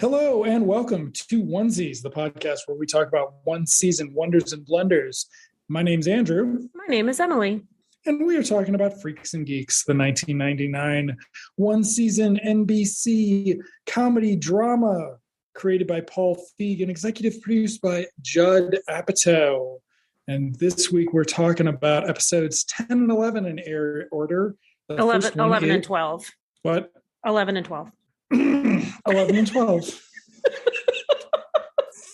Hello and welcome to Onesies, the podcast where we talk about one season wonders and blunders. My name's Andrew. My name is Emily. And we are talking about Freaks and Geeks, the 1999 one-season NBC comedy drama created by Paul Feig and executive produced by Judd Apatow. And this week we're talking about episodes 10 and 11 in order. 11 and 12. What? 11 and 12. 11 and 12.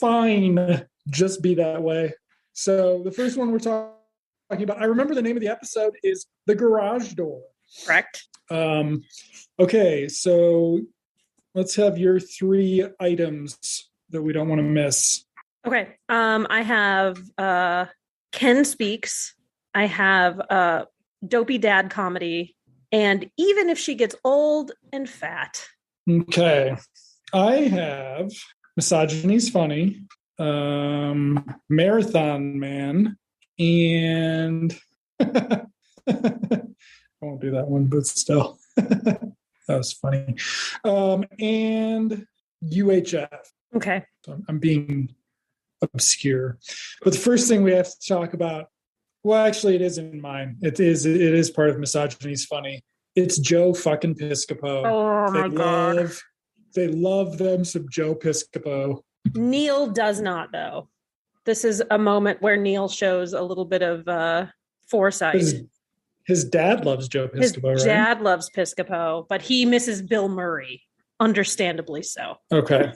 Fine. Just be that way. So the first one we're talking about, I remember the name of the episode is The Garage Door. Correct. Okay, so let's have your three items that we don't want to miss. Okay. I have Ken Speaks. I have Dopey Dad Comedy. And Even If She Gets Old and Fat. Okay. I have Misogyny's Funny, Marathon Man, and I won't do that one, but still. That was funny. And UHF. Okay. So I'm being obscure. But the first thing we have to talk about, well, actually, it is in mine. It is part of Misogyny's Funny. It's Joe fucking Piscopo. Oh, my God. They love them some Joe Piscopo. Neil does not, though. This is a moment where Neil shows a little bit of foresight. His dad loves Joe Piscopo, His dad loves Piscopo, but he misses Bill Murray, understandably so. Okay.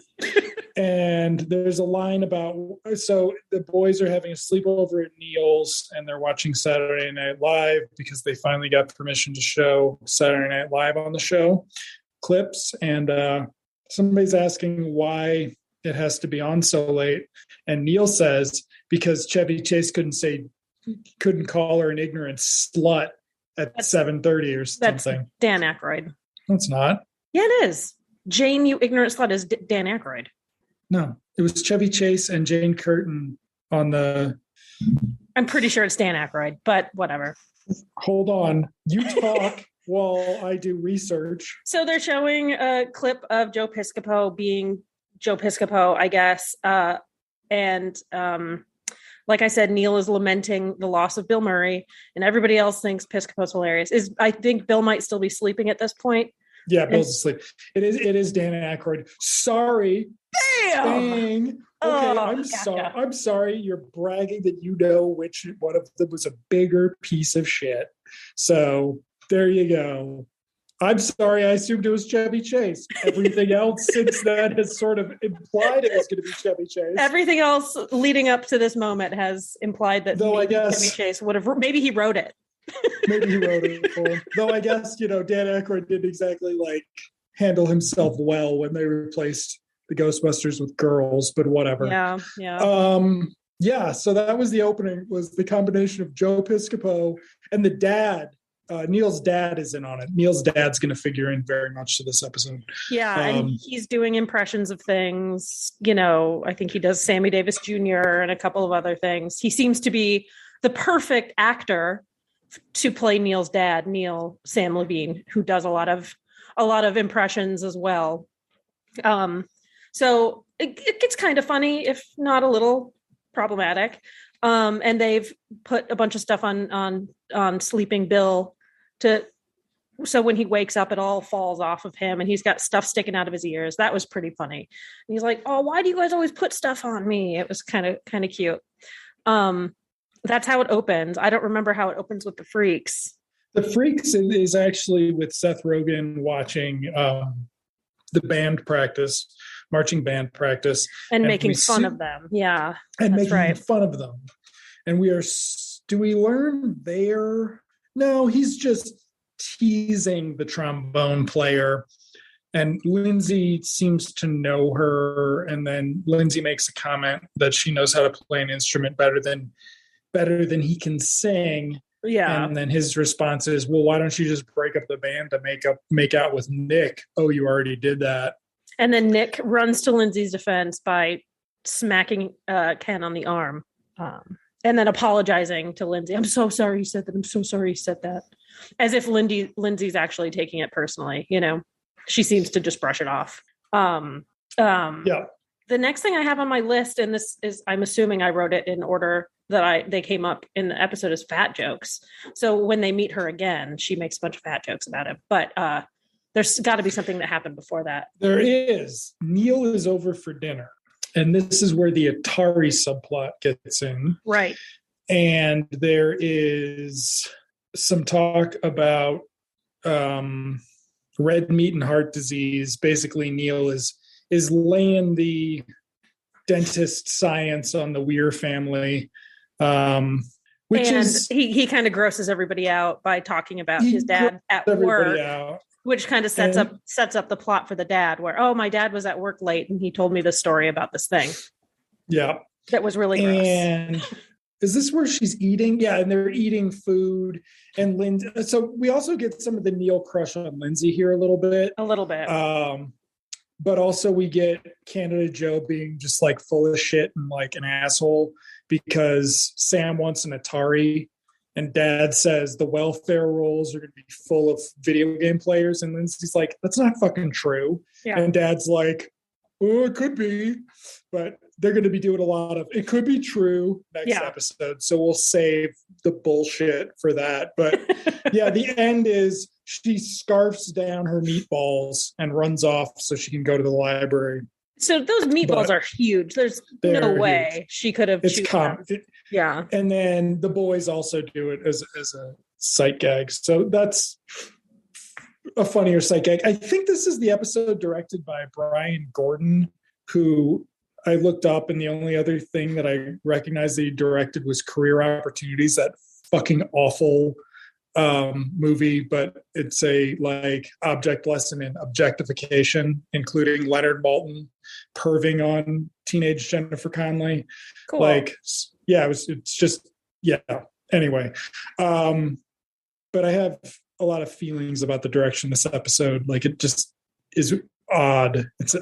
And there's a line about, so the boys are having a sleepover at Neil's and they're watching Saturday Night Live because they finally got permission to show Saturday Night Live on the show clips. And somebody's asking why it has to be on so late. And Neil says, because Chevy Chase couldn't call her an ignorant slut at 7:30 or something. That's Dan Aykroyd. No, it's not. Yeah, it is. Jane, you ignorant slut, is Dan Aykroyd. No, it was Chevy Chase and Jane Curtin on the... I'm pretty sure it's Dan Aykroyd, but whatever. Hold on. You talk while I do research. So they're showing a clip of Joe Piscopo being Joe Piscopo, I guess. And like I said, Neil is lamenting the loss of Bill Murray, and everybody else thinks Piscopo's hilarious. I think Bill might still be sleeping at this point. Yeah, Bill's asleep. It is Dan Aykroyd. Sorry. Damn. Okay, I'm sorry. I'm sorry. You're bragging that you know which one of them was a bigger piece of shit. So there you go. I'm sorry. I assumed it was Chevy Chase. Everything else since then has sort of implied it was going to be Chevy Chase. Everything else leading up to this moment has implied that Chevy Chase would have. Maybe he wrote it. Maybe he wrote it for him. Though I guess, Dan Aykroyd didn't exactly handle himself well when they replaced the Ghostbusters with girls, but whatever. Yeah. So that was the opening, was the combination of Joe Piscopo and the dad. Neil's dad is in on it. Neil's dad's going to figure in very much to this episode. Yeah, and he's doing impressions of things. I think he does Sammy Davis Jr. and a couple of other things. He seems to be the perfect actor to play Neil's dad, Neil Sam Levine, who does a lot of impressions as well. So it gets kind of funny, if not a little problematic. And they've put a bunch of stuff on sleeping Bill so when he wakes up, it all falls off of him and he's got stuff sticking out of his ears. That was pretty funny. And he's like, "Oh, why do you guys always put stuff on me?" It was kind of cute. That's how it opens. I don't remember how it opens with the Freaks. The Freaks is actually with Seth Rogen watching the band practice, marching band practice. And making fun of them. Yeah. And making fun of them. And do we learn there? No, he's just teasing the trombone player. And Lindsay seems to know her. And then Lindsay makes a comment that she knows how to play an instrument better than he can sing. Yeah. And then his response is, "Well, why don't you just break up the band to make out with Nick?" "Oh, you already did that." And then Nick runs to Lindsay's defense by smacking Ken on the arm. And then apologizing to Lindsay. "I'm so sorry you said that. I'm so sorry you said that." As if Lindsay's actually taking it personally, She seems to just brush it off. Yeah. The next thing I have on my list, and this is, I'm assuming I wrote it in order that they came up in the episode, is fat jokes. So when they meet her again, she makes a bunch of fat jokes about him. But there's got to be something that happened before that. There is. Neil is over for dinner. And this is where the Atari subplot gets in. Right. And there is some talk about red meat and heart disease. Basically, Neil is laying the dentist science on the Weir family, which is he kind of grosses everybody out by talking about his dad at work, which kind of sets up the plot for the dad, where, oh, my dad was at work late and he told me the story about this thing. Yeah, that was really gross. And is this where she's eating? Yeah, and they're eating food. And Lindsay. So we also get some of the Neil crush on Lindsay here a little bit. But also we get Canada Joe being just like full of shit and like an asshole because Sam wants an Atari and Dad says the welfare rolls are going to be full of video game players. And Lindsay's like, that's not fucking true. Yeah. And Dad's like, oh, it could be, but they're going to be doing a lot of, it could be true next episode. So we'll save the bullshit for that. But yeah, the end is she scarfs down her meatballs and runs off so she can go to the library. So those meatballs are huge. There's no way she could have. It's yeah. And then the boys also do it as a sight gag. So that's a funnier sight gag. I think this is the episode directed by Brian Gordon, who I looked up, and the only other thing that I recognized that he directed was Career Opportunities, that fucking awful movie, but it's a like object lesson in objectification, including Leonard Maltin perving on teenage Jennifer Connelly. Cool. Like, yeah, it's just, yeah. Anyway, but I have a lot of feelings about the direction this episode. Like, it just is odd. It's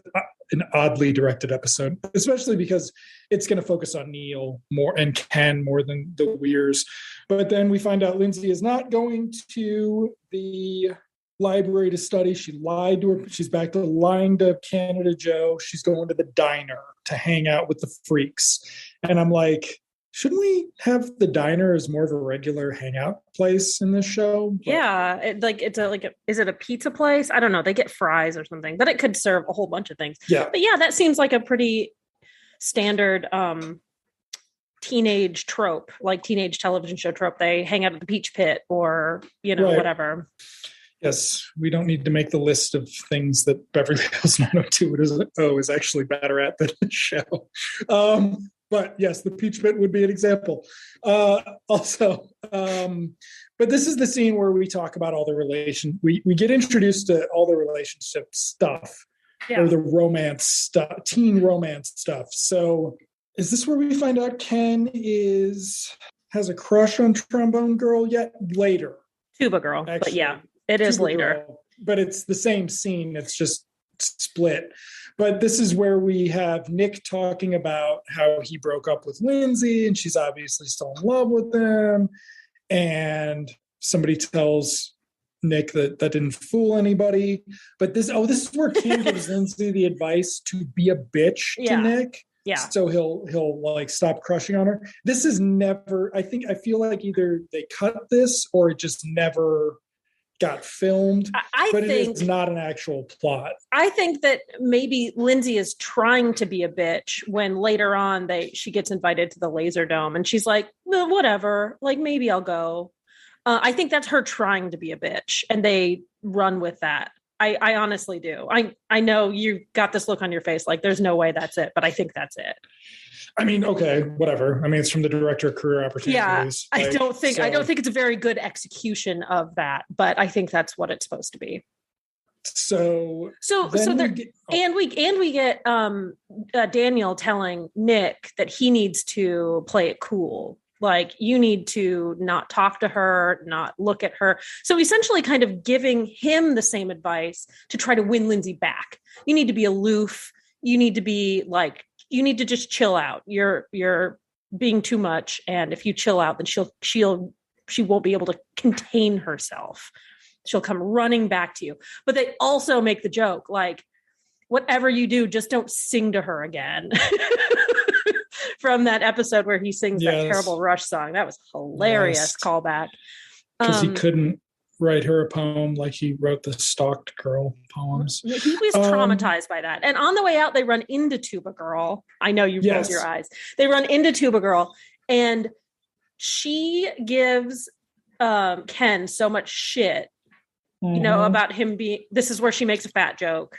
an oddly directed episode, especially because it's going to focus on Neil more and Ken more than the Weirs. But then we find out Lindsay is not going to the library to study. She lied to her. She's back to lying to Canada Joe. She's going to the diner to hang out with the freaks. And I'm like, shouldn't we have the diner as more of a regular hangout place in this show? But, yeah, is it a pizza place? I don't know. They get fries or something, but it could serve a whole bunch of things. Yeah, but yeah, that seems like a pretty standard teenage trope, like teenage television show trope. They hang out at the Peach Pit or whatever. Yes, we don't need to make the list of things that Beverly Hills 90210 is actually better at than the show. But yes, the Peach Pit would be an example. Also, but this is the scene where we talk about all the we get introduced to all the relationship stuff, or the romance stuff, teen romance stuff. So is this where we find out Ken has a crush on Trombone Girl yet? Later. Tuba Girl, actually, but yeah, it is later. Girl, but it's the same scene. It's just split. But this is where we have Nick talking about how he broke up with Lindsay and she's obviously still in love with him. And somebody tells Nick that didn't fool anybody. But this is where Ken gives Lindsay the advice to be a bitch to Nick. Yeah. So he'll like stop crushing on her. This is never, I feel like either they cut this or it just never got filmed, but it is not an actual plot. I think that maybe Lindsay is trying to be a bitch when later on she gets invited to the Laser Dome and she's like, well, whatever, like maybe I'll go. I think that's her trying to be a bitch and they run with that. I honestly do. I know you got this look on your face like there's no way that's it, but I think that's it. I mean, okay, whatever. I mean, it's from the director of Career Opportunities. Yeah, I don't think it's a very good execution of that, but I think that's what it's supposed to be. So we get Daniel telling Nick that he needs to play it cool. Like, you need to not talk to her, not look at her. So essentially kind of giving him the same advice to try to win Lindsay back. You need to be aloof. You need to be like, you need to just chill out. You're being too much. And if you chill out, then she won't be able to contain herself. She'll come running back to you. But they also make the joke, like, whatever you do, just don't sing to her again. From that episode where he sings that terrible Rush song. That was hilarious callback. Because he couldn't write her a poem like he wrote the Stalked Girl poems. He was traumatized by that. And on the way out, they run into Tuba Girl. I know you rolled your eyes. They run into Tuba Girl, and she gives Ken so much shit, about him being, this is where she makes a fat joke.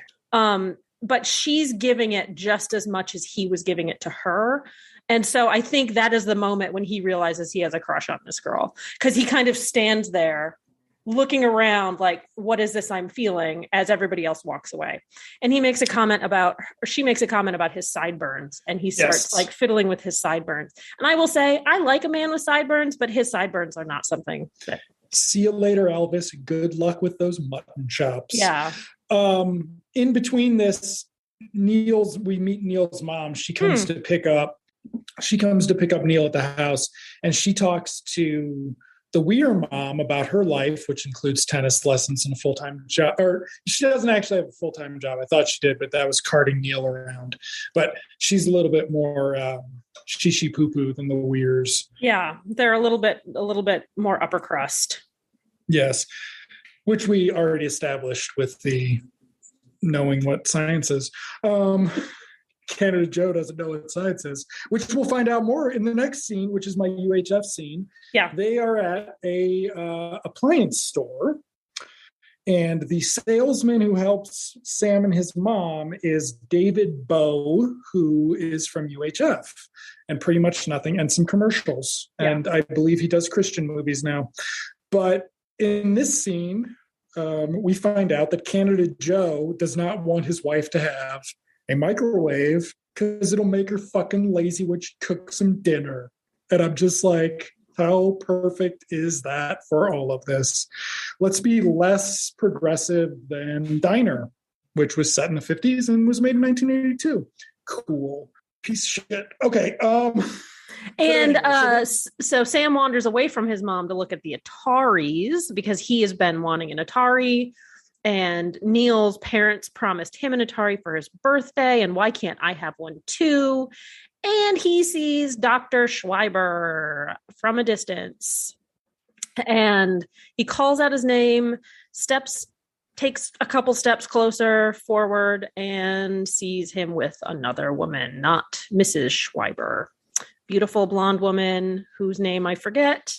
But she's giving it just as much as he was giving it to her. And so I think that is the moment when he realizes he has a crush on this girl, because he kind of stands there looking around like, what is this I'm feeling, as everybody else walks away. And he makes a comment about, or she makes a comment about his sideburns, and he starts like fiddling with his sideburns. And I will say, I like a man with sideburns, but his sideburns are not something that... See you later, Elvis. Good luck with those mutton chops. Yeah. In between this, we meet Neil's mom. She comes to pick up Neil at the house, and she talks to the Weir mom about her life, which includes tennis lessons and a full-time job. Or she doesn't actually have a full-time job. I thought she did, but that was carting Neil around. But she's a little bit more she poo-poo than the Weirs. Yeah, they're a little bit more upper crust. Yes, which we already established with the knowing what science is. Canada Joe doesn't know what science is, which we'll find out more in the next scene, which is my UHF scene. Yeah. They are at a appliance store, and the salesman who helps Sam and his mom is David Bowe, who is from UHF, and pretty much nothing, and some commercials. Yeah. And I believe he does Christian movies now. But in this scene, we find out that Canada Joe does not want his wife to have a microwave because it'll make her fucking lazy when she cooks some dinner. And I'm just like, how perfect is that for all of this? Let's be less progressive than Diner, which was set in the 50s and was made in 1982. Cool. Piece of shit. Okay. And so Sam wanders away from his mom to look at the Ataris because he has been wanting an Atari. And Neil's parents promised him an Atari for his birthday. And why can't I have one too? And he sees Dr. Schreiber from a distance. And he calls out his name, takes a couple steps closer forward, and sees him with another woman, not Mrs. Schreiber. Beautiful blonde woman whose name I forget.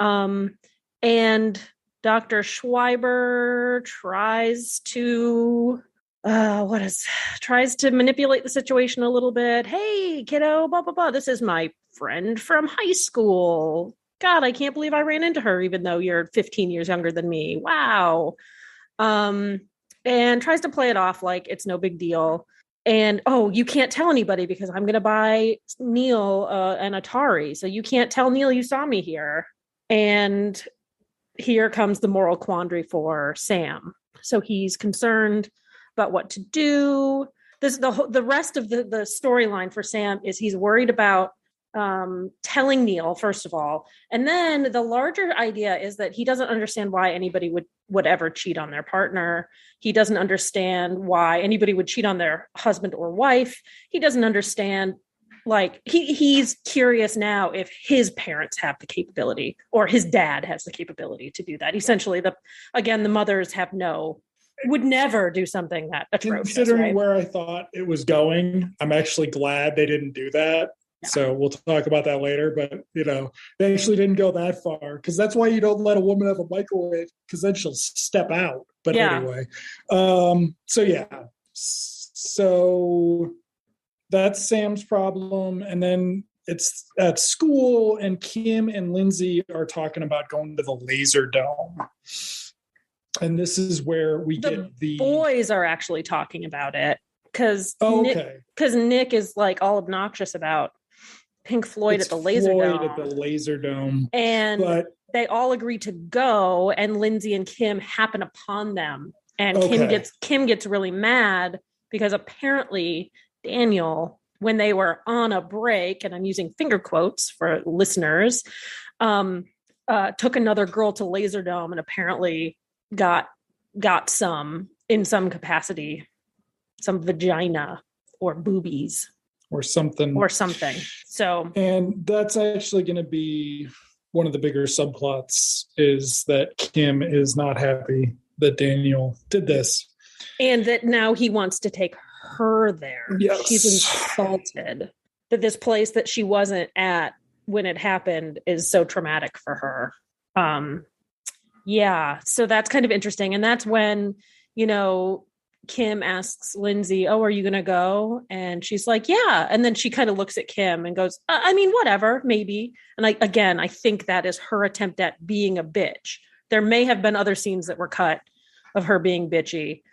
And Dr. Schreiber tries to manipulate the situation a little bit. Hey, kiddo, blah, blah, blah. This is my friend from high school. God, I can't believe I ran into her, even though you're 15 years younger than me. Wow. And tries to play it off like it's no big deal. And, you can't tell anybody because I'm going to buy Neil an Atari. So you can't tell Neil you saw me here. And here comes the moral quandary for Sam. So he's concerned about what to do. The rest of the storyline for Sam is he's worried about telling Neil, first of all. And then the larger idea is that he doesn't understand why anybody would ever cheat on their partner. He doesn't understand why anybody would cheat on their husband or wife. He doesn't understand, like, he's curious now if his parents have the capability or his dad has the capability to do that. Essentially, the mothers would never do something that atrocious. Considering where I thought it was going, I'm actually glad they didn't do that. Yeah. So we'll talk about that later, but they actually didn't go that far, because that's why you don't let a woman have a microwave, because then she'll step out. But anyway, so that's Sam's problem. And then it's at school, and Kim and Lindsay are talking about going to the Laser Dome. And this is where we get the boys are actually talking about it, because Nick is like all obnoxious about Pink Floyd at the Laser Dome. And they all agree to go, and Lindsay and Kim happen upon them. And Kim gets really mad because apparently Daniel, when they were on a break, and I'm using finger quotes for listeners, took another girl to Laser Dome and apparently got some in some capacity some vagina or boobies or something. So, and that's actually going to be one of the bigger subplots, is that Kim is not happy that Daniel did this. And that now he wants to take her there. Yes. She's insulted that this place that she wasn't at when it happened is so traumatic for her. Yeah, so that's kind of interesting. And that's when, Kim asks Lindsay, "Oh, are you going to go?" And she's like, "Yeah." And then she kind of looks at Kim and goes, I mean, whatever, maybe. And I think that is her attempt at being a bitch. There may have been other scenes that were cut of her being bitchy,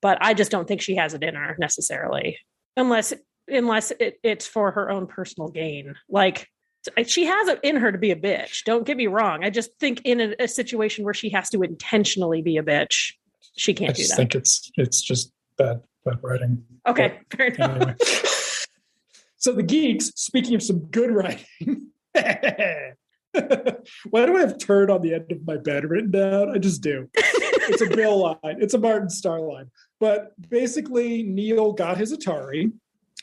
but I just don't think she has it in her necessarily, unless it's for her own personal gain. Like, she has it in her to be a bitch. Don't get me wrong. I just think in a situation where she has to intentionally be a bitch, she can't do that. I think it's just bad writing. Okay, fair enough. Anyway. So the geeks, speaking of some good writing, why do I have turd on the end of my bed written down? I just do. It's a Bill line. It's a Martin Starr line. But basically, Neil got his Atari,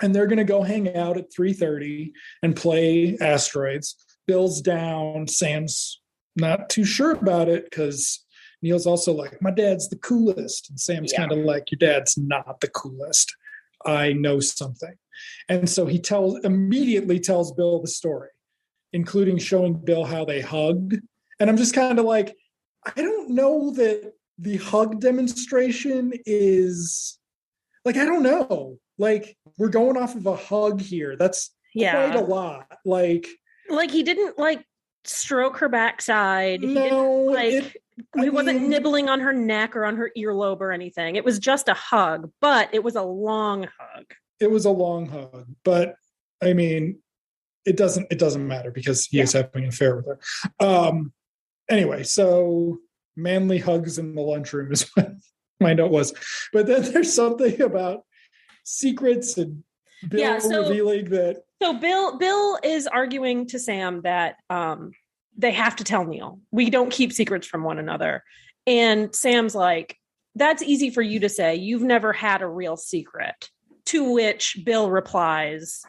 and they're going to go hang out at 3:30 and play Asteroids. Bill's down. Sam's not too sure about it because Neil's also like, my dad's the coolest. And Sam's kind of like, your dad's not the coolest. I know something. And so he immediately tells Bill the story, including showing Bill how they hugged. And I'm just kind of like, I don't know that the hug demonstration is like, I don't know. Like, we're going off of a hug here. That's quite a lot. Like he didn't stroke her backside. No, he wasn't nibbling on her neck or on her earlobe or anything. It was just a hug, but it was a long hug. It was a long hug, but I mean, it doesn't matter because he is having an affair with her. Anyway, so manly hugs in the lunchroom is what my note was. But then there's something about secrets and Bill revealing that. So Bill is arguing to Sam that they have to tell Neil. We don't keep secrets from one another. And Sam's like, that's easy for you to say. You've never had a real secret. To which Bill replies,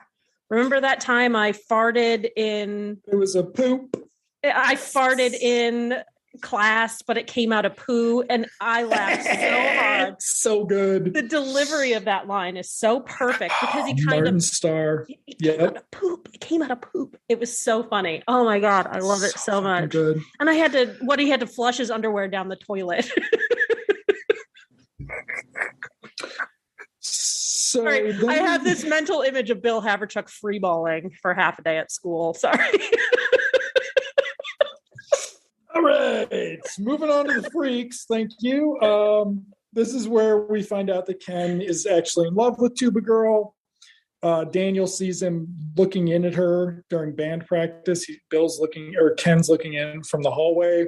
remember that time I farted in... It was a poop. I farted in class, but it came out of poo, and I laughed so hard. So good. The delivery of that line is so perfect because he kind Martin Starr. It came out of poop. It came out of poop. It was so funny. Oh my God. I love it so much. Good. And he had to flush his underwear down the toilet. So Sorry, I have this mental image of Bill Haverchuck freeballing for half a day at school. Sorry. All right, moving on to the freaks. Thank you. This is where we find out that Ken is actually in love with Tuba Girl. Daniel sees him looking in at her during band practice. Ken's looking in from the hallway,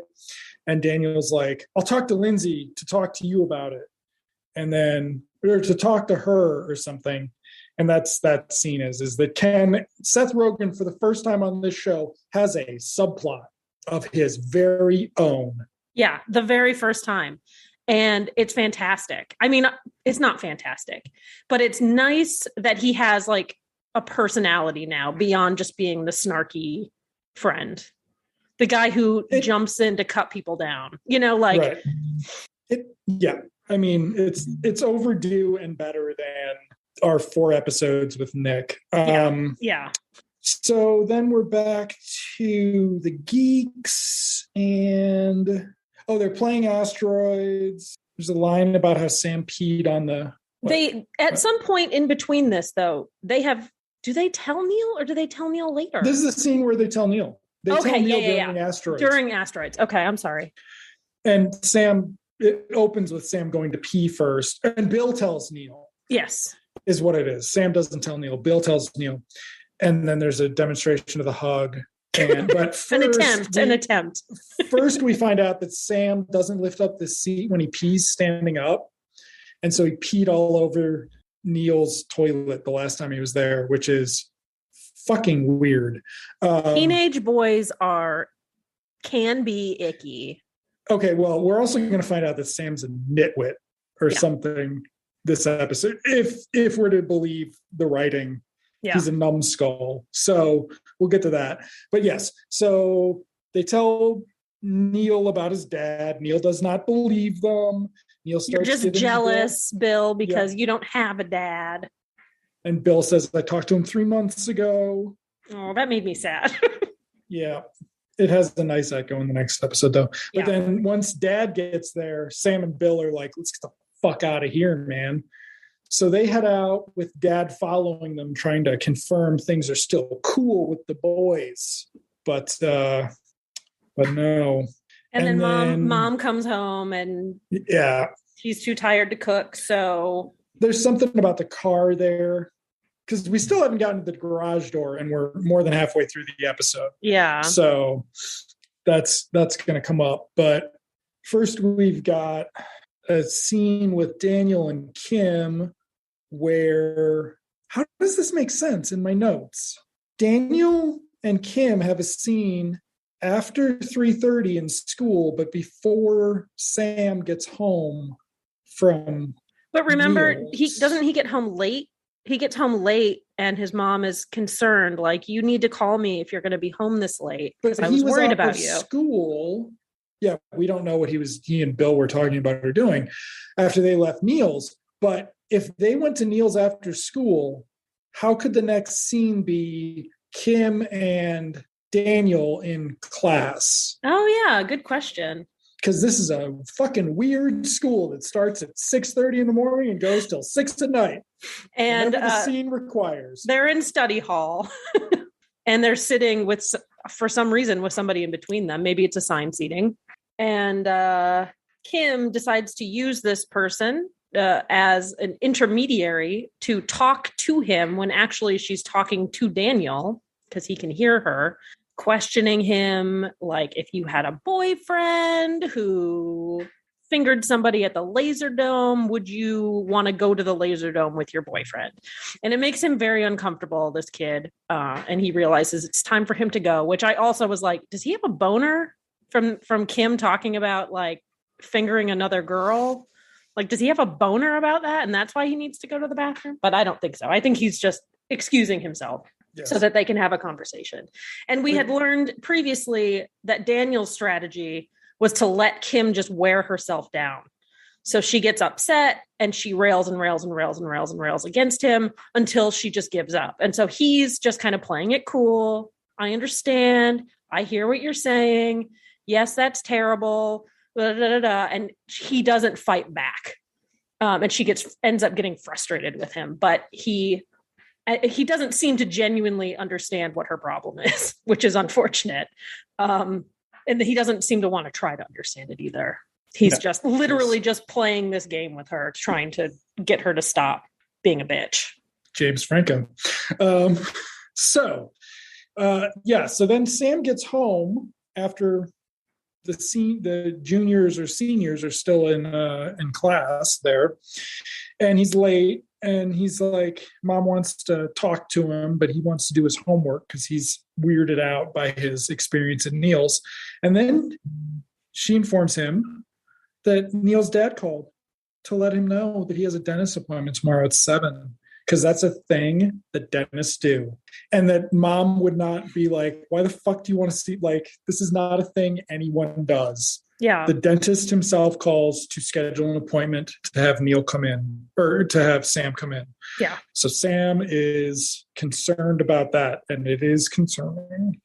and Daniel's like, "I'll talk to Lindsay to talk to you about it," and then or to talk to her or something. And that's that scene is that Seth Rogen, for the first time on this show, has a subplot of his very own. Yeah, the very first time. And it's fantastic. I mean, it's not fantastic, but it's nice that he has like a personality now beyond just being the snarky friend. The guy who jumps in to cut people down, Right. I mean, it's overdue and better than our 4 episodes with Nick. Yeah. So then we're back to the geeks and they're playing Asteroids. There's a line about how Sam peed on the... At some point in between this, though, do they tell Neil or do they tell Neil later? This is the scene where they tell Neil. They tell Neil during Asteroids. During Asteroids. Okay, I'm sorry. And it opens with Sam going to pee first. And Bill tells Neil. Yes. Is what it is. Sam doesn't tell Neil. Bill tells Neil. And then there's a demonstration of the hug. But first, an attempt. First, we find out that Sam doesn't lift up the seat when he pees standing up. And so he peed all over Neil's toilet the last time he was there, which is fucking weird. Teenage boys can be icky. Okay, well, we're also going to find out that Sam's a nitwit or something. this episode. If we're to believe the writing, he's a numbskull. So we'll get to that. But yes, so they tell Neil about his dad. Neil does not believe them. Neil starts You're just jealous, Bill, because you don't have a dad. And Bill says, I talked to him 3 months ago. Oh, that made me sad. Yeah. It has a nice echo in the next episode, though. But then once Dad gets there, Sam and Bill are like, let's get the fuck out of here, man. So they head out with Dad following them, trying to confirm things are still cool with the boys. But no. And then mom comes home and she's too tired to cook. So there's something about the car there, because we still haven't gotten to the garage door and we're more than halfway through the episode. Yeah. So that's going to come up. But first we've got a scene with Daniel and Kim where, how does this make sense in my notes? Daniel and Kim have a scene after 3:30 in school, but before Sam gets home from But remember, Neil's. He get home late? He gets home late and his mom is concerned, like, you need to call me if you're going to be home this late, because I was worried about you. School. Yeah, we don't know what he and Bill were talking about or doing after they left Neil's. But if they went to Neil's after school, how could the next scene be Kim and Daniel in class? Oh, yeah. Good question. Because this is a fucking weird school that starts at 6:30 in the morning and goes till 6 at night. And the scene requires. They're in study hall and they're sitting for some reason, with somebody in between them. Maybe it's assigned seating. And Kim decides to use this person as an intermediary to talk to him when actually she's talking to Daniel, because he can hear her, questioning him, like, if you had a boyfriend who fingered somebody at the Laser Dome, would you want to go to the Laser Dome with your boyfriend? And it makes him very uncomfortable, this kid. And he realizes it's time for him to go, which I also was like, does he have a boner from Kim talking about, like, fingering another girl? Like, does he have a boner about that? And that's why he needs to go to the bathroom? But I don't think so. I think he's just excusing himself. Yes. So that they can have a conversation. And we had learned previously that Daniel's strategy was to let Kim just wear herself down. So she gets upset and she rails and rails and rails and rails and rails against him until she just gives up. And so he's just kind of playing it cool. I understand. I hear what you're saying. Yes, that's terrible. Da, da, da, da. And he doesn't fight back. And she ends up getting frustrated with him. But he doesn't seem to genuinely understand what her problem is, which is unfortunate. And he doesn't seem to want to try to understand it either. He's just literally just playing this game with her, trying to get her to stop being a bitch. James Franco. So then Sam gets home after the juniors or seniors are still in class there, and he's late. And he's like, Mom wants to talk to him, but he wants to do his homework because he's weirded out by his experience at Neil's. And then she informs him that Neil's dad called to let him know that he has a dentist appointment tomorrow at 7, because that's a thing that dentists do. And that Mom would not be like, why the fuck do you want to see? Like, this is not a thing anyone does. Yeah. The dentist himself calls to schedule an appointment to have Neil come in, or to have Sam come in. Yeah. So Sam is concerned about that, and it is concerning.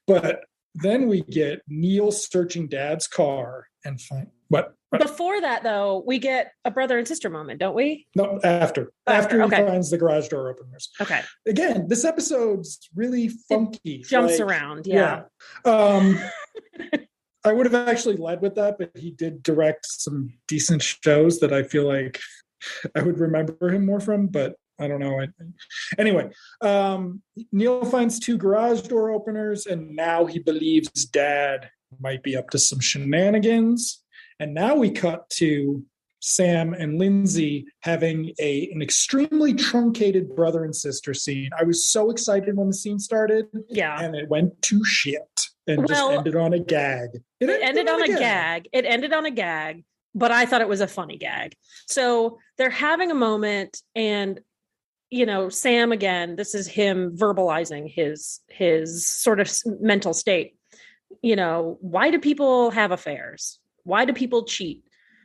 But then we get Neil searching Dad's car and find what? Before that, though, we get a brother and sister moment, don't we? No, after he finds the garage door openers. Okay. Again, this episode's really funky. It jumps around. Yeah. I would have actually led with that, but he did direct some decent shows that I feel like I would remember him more from, but I don't know. Anyway, Neil finds 2 garage door openers, and now he believes Dad might be up to some shenanigans. And now we cut to Sam and Lindsay having an extremely truncated brother and sister scene. I was so excited when the scene started. Yeah. And it went to shit and just ended on a gag. It ended on a gag. It ended on a gag. but I thought it was a funny gag. So they're having a moment, and Sam, again, this is him verbalizing his sort of mental state. Why do people have affairs? Why do people cheat?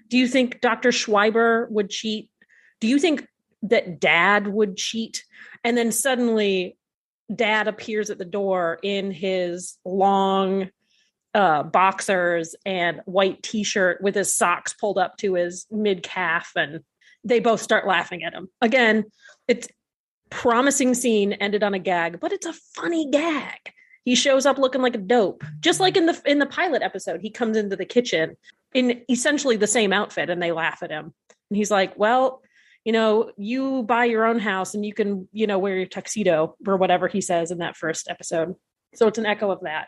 Do you think Dr. Schreiber would cheat? Do you think that Dad would cheat? And then suddenly Dad appears at the door in his long boxers and white t-shirt with his socks pulled up to his mid-calf, and they both start laughing at him. Again, it's promising scene, ended on a gag, but it's a funny gag. He shows up looking like a dope, just like in the pilot episode. He comes into the kitchen in essentially the same outfit, and they laugh at him. And he's like, well, you buy your own house and you can, wear your tuxedo, or whatever he says in that first episode. So it's an echo of that.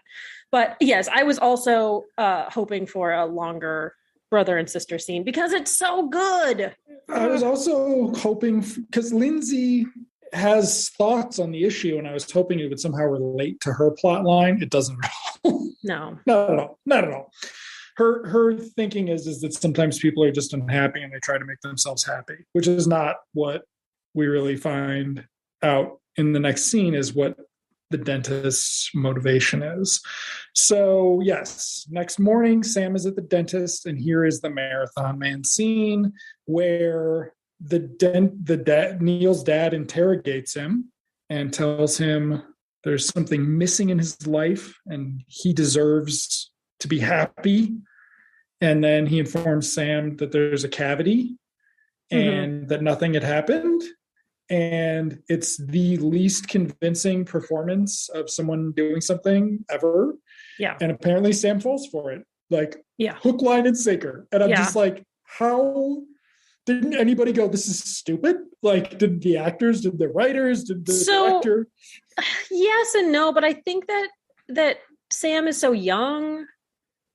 But yes, I was also hoping for a longer brother and sister scene because it's so good. I was also hoping, because Lindsay has thoughts on the issue, and I was hoping it would somehow relate to her plot line. It doesn't at all. No. Not at all. Her thinking is that sometimes people are just unhappy and they try to make themselves happy, which is not what we really find out in the next scene, is what the dentist's motivation is. So yes, next morning, Sam is at the dentist, and here is the Marathon Man scene where Neil's dad interrogates him and tells him there's something missing in his life and he deserves to be happy. And then he informs Sam that there's a cavity and that nothing had happened. And it's the least convincing performance of someone doing something ever. Yeah. And apparently Sam falls for it. Like, hook, line, and sinker. And I'm just like, how didn't anybody go, this is stupid? Like, did the actors, did the writers, did the director? Yes and no, but I think that Sam is so young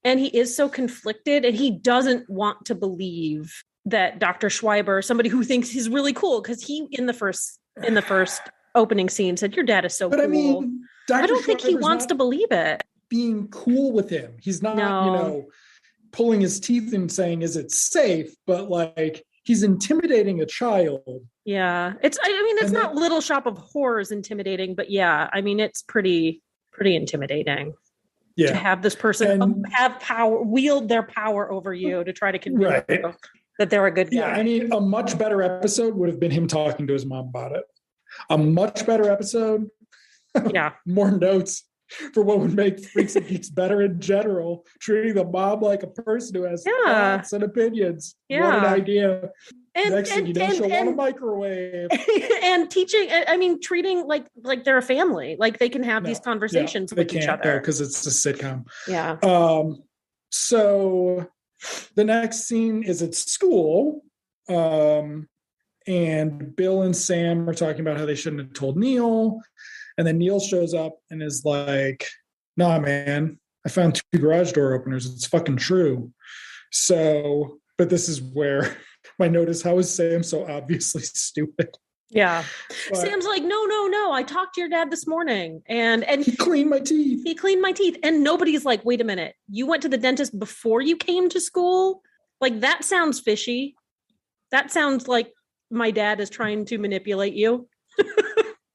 and he is so conflicted, and he doesn't want to believe that Dr. Schreiber, somebody who thinks he's really cool, because he in the first opening scene said, your dad is so cool. I mean, I don't think he wants to believe it. Being cool with him. He's not, pulling his teeth and saying, is it safe? But like, he's intimidating a child. Yeah. It's not Little Shop of Horrors intimidating, but yeah, I mean, it's pretty intimidating. Yeah. To have this person have power, wield their power over you to try to convince you that they're a good guy. Yeah, I mean, a much better episode would have been him talking to his mom about it. A much better episode. Yeah. More notes for what would make Freaks and Geeks better in general. Treating the mom like a person who has thoughts and opinions. Yeah. What an idea. Next thing you know, she'll want a microwave. And treating like they're a family. Like they can have these conversations with each other. Because it's a sitcom. Yeah. So the next scene is at school. And Bill and Sam are talking about how they shouldn't have told Neil. And then Neil shows up and is like, nah, man, I found 2 garage door openers. It's fucking true. So, but this is where my note is, how is Sam so obviously stupid? Yeah. But Sam's like, no. I talked to your dad this morning and he cleaned my teeth. He cleaned my teeth. And nobody's like, wait a minute. You went to the dentist before you came to school? Like, that sounds fishy. That sounds like my dad is trying to manipulate you.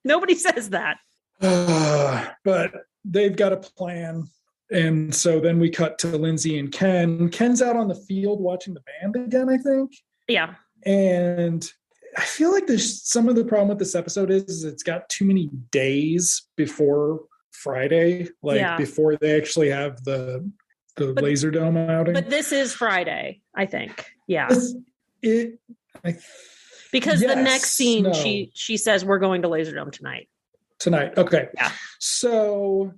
Nobody says that. But they've got a plan. And so then we cut to Lindsay and Ken. Ken's out on the field watching the band again, I think. Yeah. And I feel like there's some of the problem with this episode is it's got too many days before Friday, before they actually have the Laserdome outing. But this is Friday, I think. Yeah. Because the next scene, she says, we're going to Laserdome tonight. Okay. Yeah. So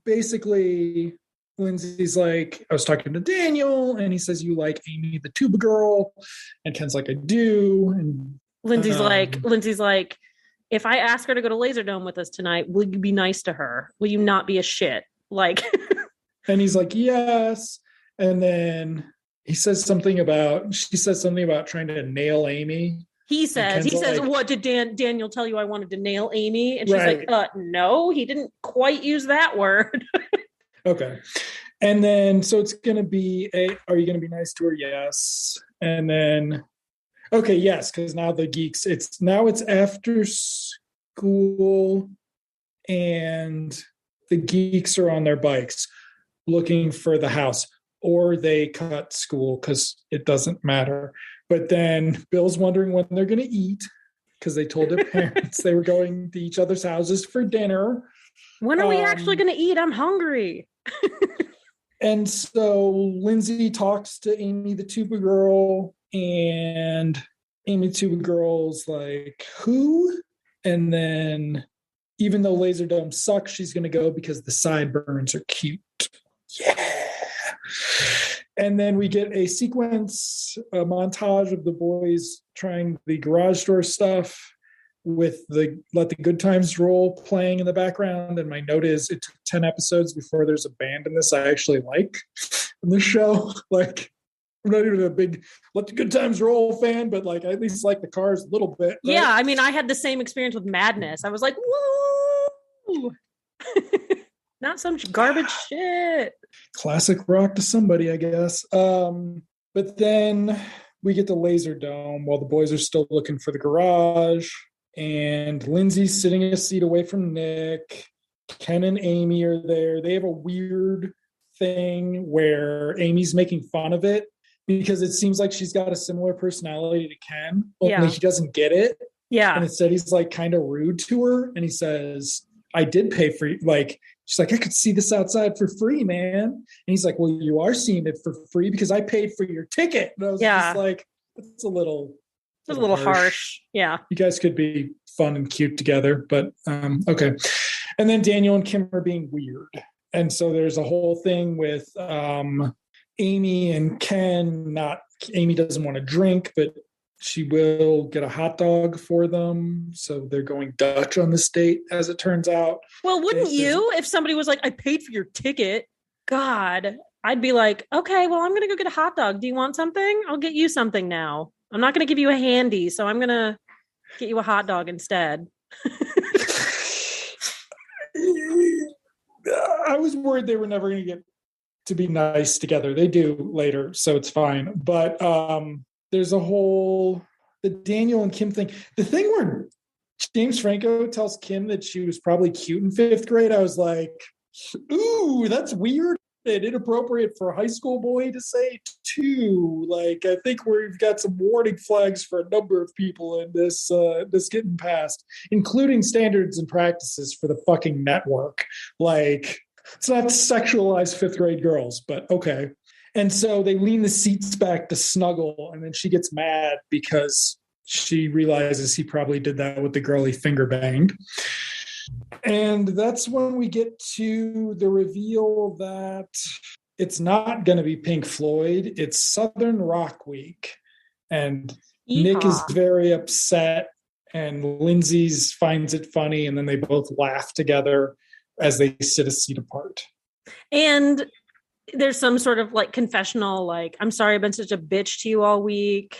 basically, Lindsay's like, I was talking to Daniel, and he says, you like Amy the Tuba Girl? And Ken's like, I do. And Lindsay's like, if I ask her to go to Laserdome with us tonight, will you be nice to her? Will you not be a shit? Like, and he's like, yes. And then she says something about trying to nail Amy. He says, what did Daniel tell you I wanted to nail Amy? And she's like, no, he didn't quite use that word. Okay. And then, so it's going to be are you going to be nice to her? Yes. And then, okay, yes, because now the geeks, it's after school and the geeks are on their bikes looking for the house, or they cut school because it doesn't matter. But then Bill's wondering when they're going to eat because they told their parents they were going to each other's houses for dinner. When are we actually going to eat? I'm hungry. And so Lindsay talks to Amy, the tuba girl, and Amy, the tuba girl's like, who? And then even though Laserdome sucks, she's going to go because the sideburns are cute. Yeah. And then we get a montage of the boys trying the garage door stuff with the Let the Good Times Roll playing in the background. And my note is it took 10 episodes before there's a band in this I actually like in the show. Like, I'm not even a big Let the Good Times Roll fan, but like I at least like the Cars a little bit. Right? Yeah, I mean, I had the same experience with Madness. I was like, woo! Not some garbage shit. Classic rock to somebody, I guess. But then we get the Laserdome while the boys are still looking for the garage. And Lindsay's sitting a seat away from Nick. Ken and Amy are there. They have a weird thing where Amy's making fun of it because it seems like she's got a similar personality to Ken, only he doesn't get it. Yeah. And instead he's like kind of rude to her. And he says, I did pay for you. Like, she's like, I could see this outside for free, man. And he's like, well, you are seeing it for free because I paid for your ticket. And I was just like, it's a little harsh. Yeah. You guys could be fun and cute together, but okay. And then Daniel and Kim are being weird. And so there's a whole thing with Amy and Ken. Amy doesn't want to drink, but she will get a hot dog for them. So they're going Dutch on this date, as it turns out. Well, wouldn't you? If somebody was like, I paid for your ticket, God, I'd be like, okay, well, I'm going to go get a hot dog. Do you want something? I'll get you something now. I'm not going to give you a handy, so I'm going to get you a hot dog instead. I was worried they were never going to get to be nice together. They do later, so it's fine. But there's the Daniel and Kim thing. The thing where James Franco tells Kim that she was probably cute in 5th grade, I was like, ooh, that's weird and inappropriate for a high school boy to say too. Like, I think we've got some warning flags for a number of people in this getting passed, including standards and practices for the fucking network. Like, it's not sexualize 5th grade girls, but okay. And so they lean the seats back to snuggle, and then she gets mad because she realizes he probably did that with the girl he finger banged. And that's when we get to the reveal that it's not going to be Pink Floyd. It's Southern Rock Week. And Nick is very upset, and Lindsay finds it funny, and then they both laugh together as they sit a seat apart. And there's some sort of like confessional, like, I'm sorry I've been such a bitch to you all week.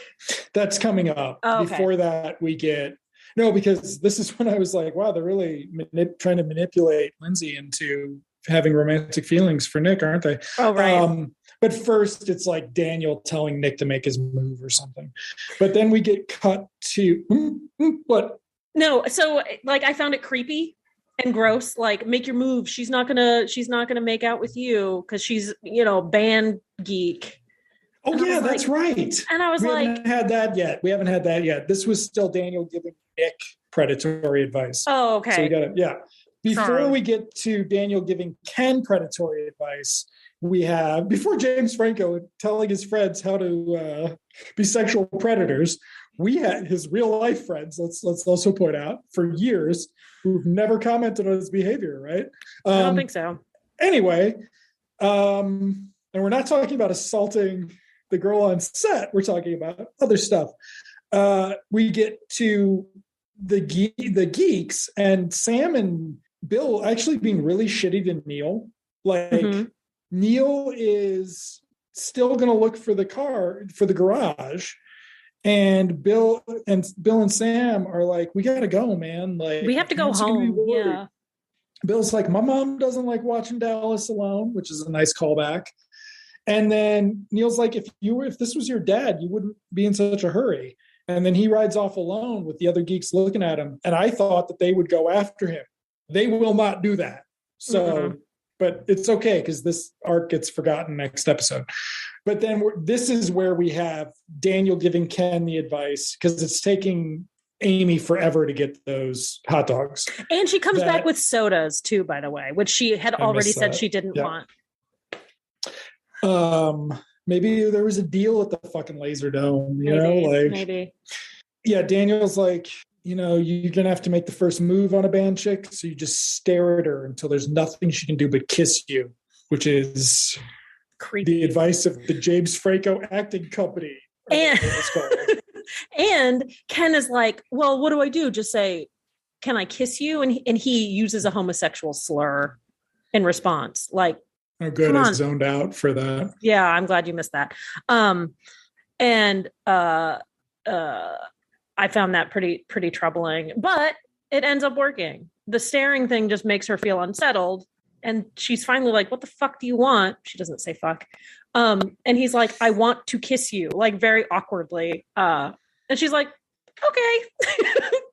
That's coming up. Oh, okay. Before that, we get... No, because this is when I was like, wow, they're really trying to manipulate Lindsay into having romantic feelings for Nick, aren't they? Oh, right. But first, it's like Daniel telling Nick to make his move or something. But then we get cut to... What? No, so like I found it creepy and gross. Like, make your move. She's not gonna make out with you because she's, band geek. Oh, and yeah, that's right. And I was we haven't had that yet. This was still Daniel giving Nick predatory advice. Oh, okay. So we got it. Yeah. Before we get to Daniel giving Ken predatory advice, we have, before James Franco telling his friends how to be sexual predators, we had his real life friends, let's also point out, for years, who've never commented on his behavior, right? I don't think so. Anyway, and we're not talking about assaulting the girl on set. We're talking about other stuff. We get to the geeks, and Sam and Bill actually being really shitty to Neil. Like, Neil is still going to look for the garage, and Bill and Sam are like, we got to go, man. Like, we have to go home. Yeah. Bill's like, my mom doesn't like watching Dallas alone, which is a nice callback. And then Neil's like, if this was your dad, you wouldn't be in such a hurry. And then he rides off alone with the other geeks looking at him. And I thought that they would go after him. They will not do that. So, but it's okay because this arc gets forgotten next episode. But then this is where we have Daniel giving Ken the advice because it's taking Amy forever to get those hot dogs. And she comes back with sodas too, by the way, which she had already said she didn't want. Maybe there was a deal at the fucking Laser Dome, maybe. Yeah, Daniel's like, you're going to have to make the first move on a band chick. So you just stare at her until there's nothing she can do but kiss you, which is creepy. The advice of the James Franco Acting Company. And Ken is like, well, what do I do? Just say, can I kiss you? And he uses a homosexual slur in response. Like, oh, good. I zoned out for that. Yeah, I'm glad you missed that. I found that pretty troubling, but it ends up working. The staring thing just makes her feel unsettled. And she's finally like, what the fuck do you want? She doesn't say fuck. And he's like, I want to kiss you, like very awkwardly. And she's like, okay,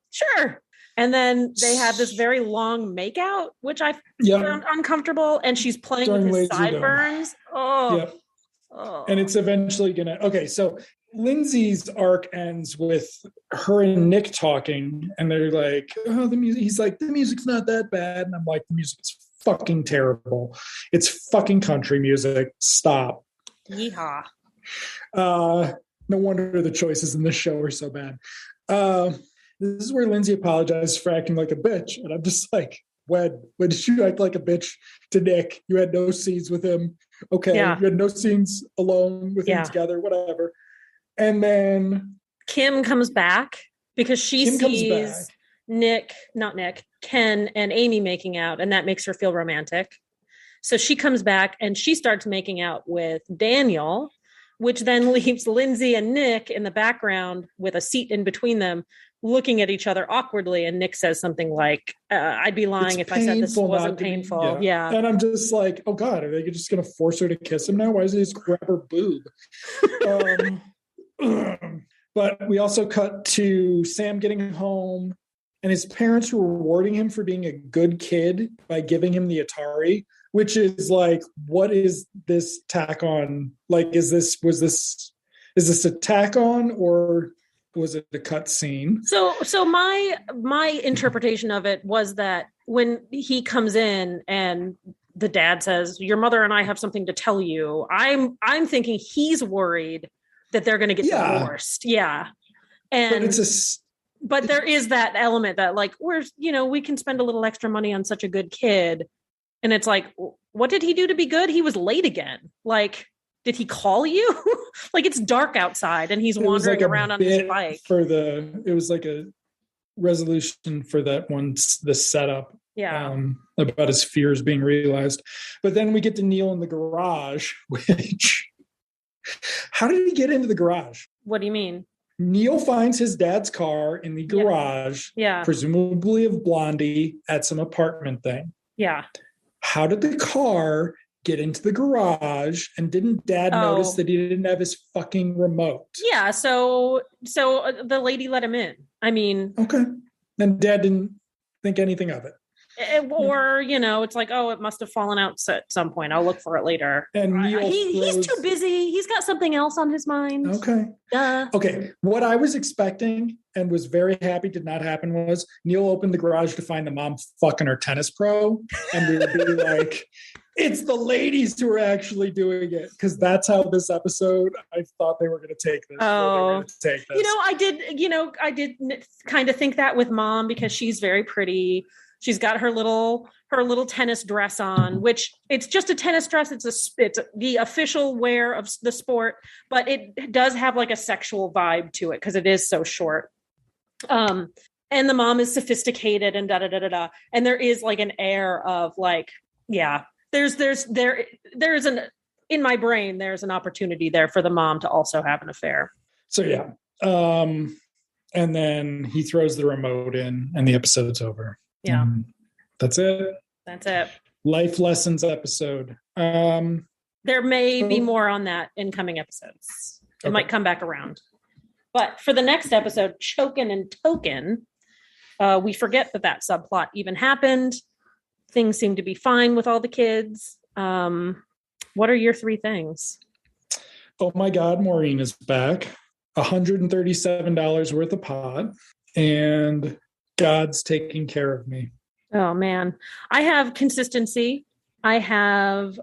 sure. And then they have this very long makeout, which I found uncomfortable. And she's playing with his sideburns. Oh. And it's eventually okay. So Lindsay's arc ends with her and Nick talking, and they're like, oh, the music. He's like, the music's not that bad. And I'm like, the music's fucking terrible. It's fucking country music. Stop. Yeehaw. No wonder the choices in this show are so bad. This is where Lindsay apologizes for acting like a bitch. And I'm just like, when did you act like a bitch to Nick? You had no scenes with him. Okay. Yeah. You had no scenes alone with him together, whatever. And then Kim comes back because she sees Ken and Amy making out, and that makes her feel romantic. So she comes back and she starts making out with Daniel, which then leaves Lindsay and Nick in the background with a seat in between them, looking at each other awkwardly. And Nick says something like, I'd be lying if I said this wasn't painful. Yeah. And I'm just like, oh God, are they just going to force her to kiss him now? Why does he just grab her boob? But we also cut to Sam getting home and his parents were rewarding him for being a good kid by giving him the Atari, which is like, what is this tack on? Like, is this a tack on, or was it a cut scene? So my interpretation of it was that when he comes in and the dad says, your mother and I have something to tell you, I'm thinking he's worried that they're going to get divorced. Yeah. And but there is that element that like, we can spend a little extra money on such a good kid. And it's like, what did he do to be good? He was late again. Like, did he call you? Like, it's dark outside and he's wandering around on his bike. It was like a resolution for that one, the setup. Yeah. About his fears being realized. But then we get to Neil in the garage, which, how did he get into the garage? What do you mean? Neil finds his dad's car in the garage, presumably of Blondie, at some apartment thing. Yeah. How did the car get into the garage, and didn't dad notice that he didn't have his fucking remote? Yeah, so the lady let him in. I mean, okay. And dad didn't think anything of it. Or, it's like, it must have fallen out at some point. I'll look for it later. And he's too busy. He's got something else on his mind. Okay. Duh. Okay. What I was expecting and was very happy did not happen was Neil opened the garage to find the mom fucking her tennis pro. And we would be like, it's the ladies who are actually doing it. Because that's how this episode, I thought they were going to take this. I did kind of think that with mom, because she's very pretty. She's got her little tennis dress on, which it's just a tennis dress. It's the official wear of the sport, but it does have like a sexual vibe to it because it is so short. And the mom is sophisticated and da da da da da. And there is like an air of like, yeah, there is in my brain, there's an opportunity there for the mom to also have an affair. So yeah. And then he throws the remote in and the episode's over. Yeah. That's it. That's it. Life lessons episode. There may be more on that in coming episodes. It might come back around. But for the next episode, Chokin' and Token, we forget that subplot even happened. Things seem to be fine with all the kids. What are your 3 things? Oh my God, Maureen is back. $137 worth of pot. And God's taking care of me. Oh, man. I have consistency. I have,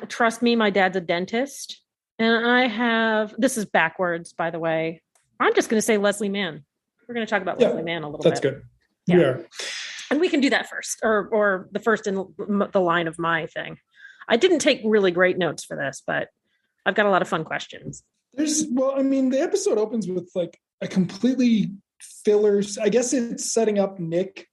trust me, my dad's a dentist. And I have, this is backwards, by the way. I'm just going to say Leslie Mann. We're going to talk about Leslie Mann a little bit. That's good. Yeah. And we can do that first, or the first in the line of my thing. I didn't take really great notes for this, but I've got a lot of fun questions. The episode opens with like a completely fillers. I guess it's setting up Nick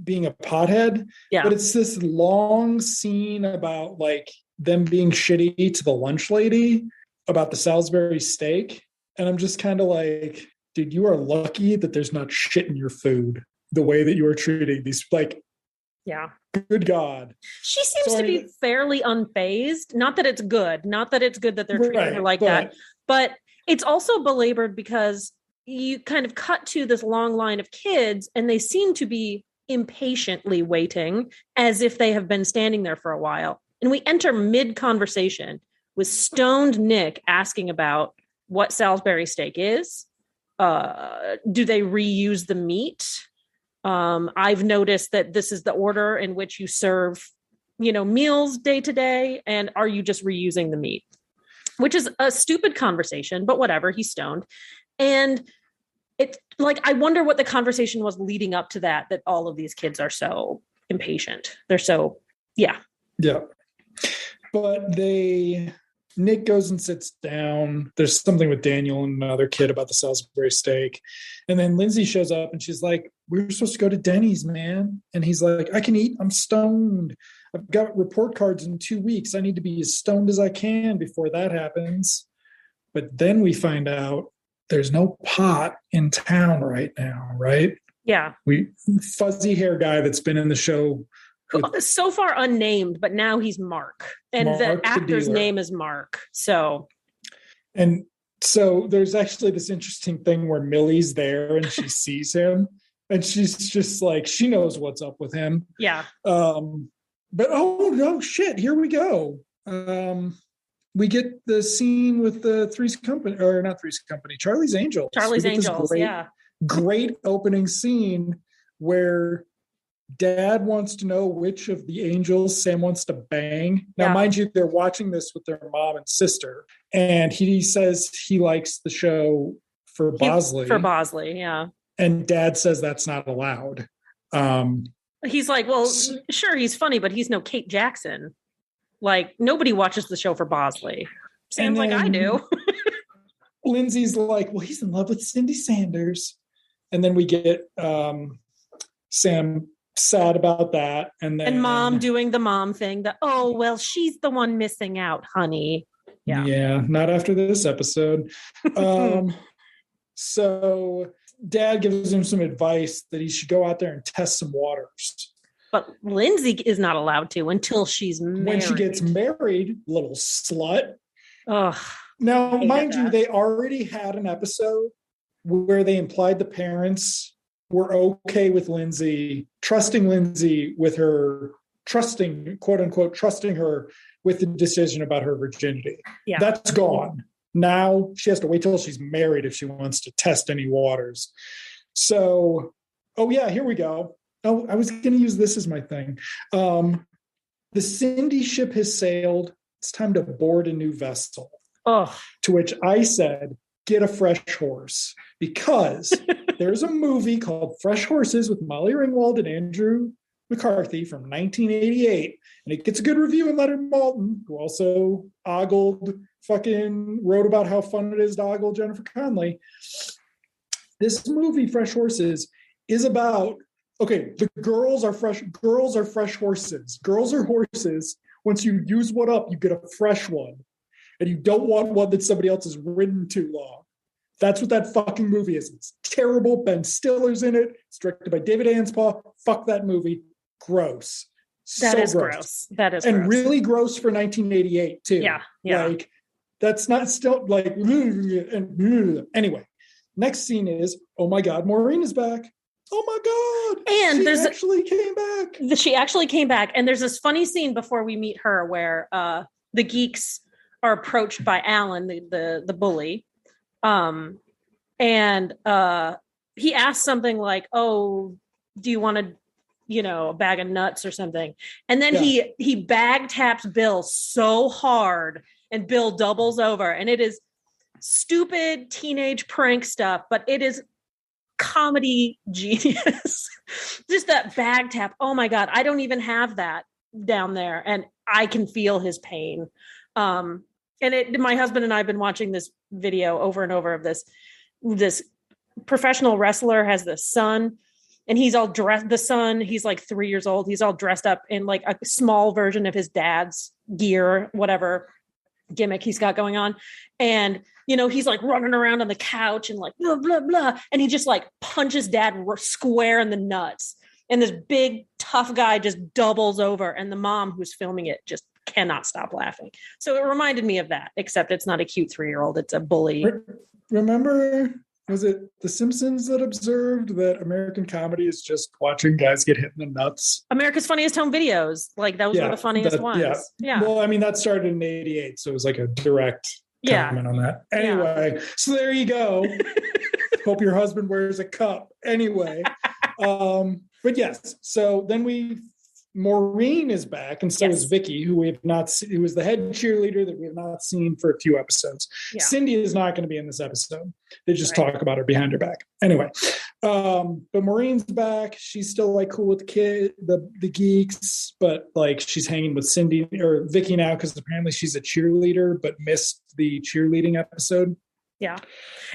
being a pothead, but it's this long scene about like them being shitty to the lunch lady about the Salisbury steak. And I'm just kind of like, dude, you are lucky that there's not shit in your food the way that you are treating these, like, good God. She seems to be fairly unfazed. Not that it's good that they're treating her like that, but it's also belabored because you kind of cut to this long line of kids and they seem to be impatiently waiting as if they have been standing there for a while. And we enter mid-conversation with stoned Nick asking about what Salisbury steak is. Do they reuse the meat? I've noticed that this is the order in which you serve, meals day to day. And are you just reusing the meat? Which is a stupid conversation, but whatever, he's stoned. And it's like, I wonder what the conversation was leading up to that all of these kids are so impatient. They're so, Yeah. But Nick goes and sits down. There's something with Daniel and another kid about the Salisbury steak. And then Lindsay shows up and she's like, we're supposed to go to Denny's, man. And he's like, I can eat. I'm stoned. I've got report cards in 2 weeks. I need to be as stoned as I can before that happens. But then we find out there's no pot in town right now, right? Yeah. Fuzzy hair guy that's been in the show. So far unnamed, but now he's Mark. And the actor's name is Mark. So there's actually this interesting thing where Millie's there and she sees him and she's just like, she knows what's up with him. Yeah. But oh no, shit, here we go. We get the scene with the Charlie's Angels. Charlie's Angels, great opening scene where Dad wants to know which of the angels Sam wants to bang. Now, mind you, they're watching this with their mom and sister. And he says he likes the show for Bosley. For Bosley, yeah. And Dad says that's not allowed. He's like, well, sure, he's funny, but he's no Kate Jackson. Like, nobody watches the show for Bosley. Sam's like, I do. Lindsay's like, well, he's in love with Cindy Sanders. And then we get Sam sad about that. And Mom doing the mom thing that, oh, well, she's the one missing out, honey. Yeah, not after this episode. So Dad gives him some advice that he should go out there and test some waters. But Lindsay is not allowed to until she's married. When she gets married, little slut. Ugh. Now, mind you, they already had an episode where they implied the parents were okay with Lindsay, trusting Lindsay with her, quote unquote, trusting her with the decision about her virginity. Yeah. That's gone. Now she has to wait till she's married if she wants to test any waters. So, here we go. Oh, I was going to use this as my thing. The Cindy ship has sailed. It's time to board a new vessel. Oh. To which I said, get a fresh horse, because there's a movie called Fresh Horses with Molly Ringwald and Andrew McCarthy from 1988. And it gets a good review in Leonard Maltin, who also wrote about how fun it is to ogle Jennifer Connelly. This movie, Fresh Horses, is about, the girls are fresh horses. Girls are horses. Once you use one up, you get a fresh one. And you don't want one that somebody else has ridden too long. That's what that fucking movie is. It's terrible. Ben Stiller's in it. It's directed by David Anspaugh. Fuck that movie. gross. That is gross. That is and gross. really gross for 1988 too. Yeah. Like that's not still like anyway. Next scene is, oh my God, Maureen is back. Oh my God. And she actually came back. She actually came back. And there's this funny scene before we meet her where the geeks are approached by Alan, the bully. And he asks something like, oh, do you want a bag of nuts or something? And then he bag taps Bill so hard and Bill doubles over, and it is stupid teenage prank stuff, but it is comedy genius. Just that bag tap. Oh my God. I don't even have that down there. And I can feel his pain. My husband and I have been watching this video over and over of this professional wrestler has this son, and he's all dressed. The son, he's like 3 years old. He's all dressed up in like a small version of his dad's gear, whatever gimmick he's got going on. And, he's like running around on the couch and like, blah, blah, blah. And he just like punches dad square in the nuts. And this big tough guy just doubles over. And the mom who's filming it just cannot stop laughing. So it reminded me of that, except it's not a cute 3-year-old. It's a bully. Remember, was it The Simpsons that observed that American comedy is just watching guys get hit in the nuts? America's Funniest Home Videos. Like those were the funniest ones. Yeah. Well, I mean, that started in 88. So it was like a direct comment on that. Anyway, so there you go. Hope your husband wears a cup. Anyway. But yes, so then Maureen is back, and so is Vicky, who we have not seen, who was the head cheerleader that we have not seen for a few episodes. Yeah. Cindy is not going to be in this episode. They just talk about her behind her back. Anyway, but Maureen's back. She's still like cool with the geeks, but like she's hanging with Cindy or Vicky now because apparently she's a cheerleader, but missed the cheerleading episode. Yeah.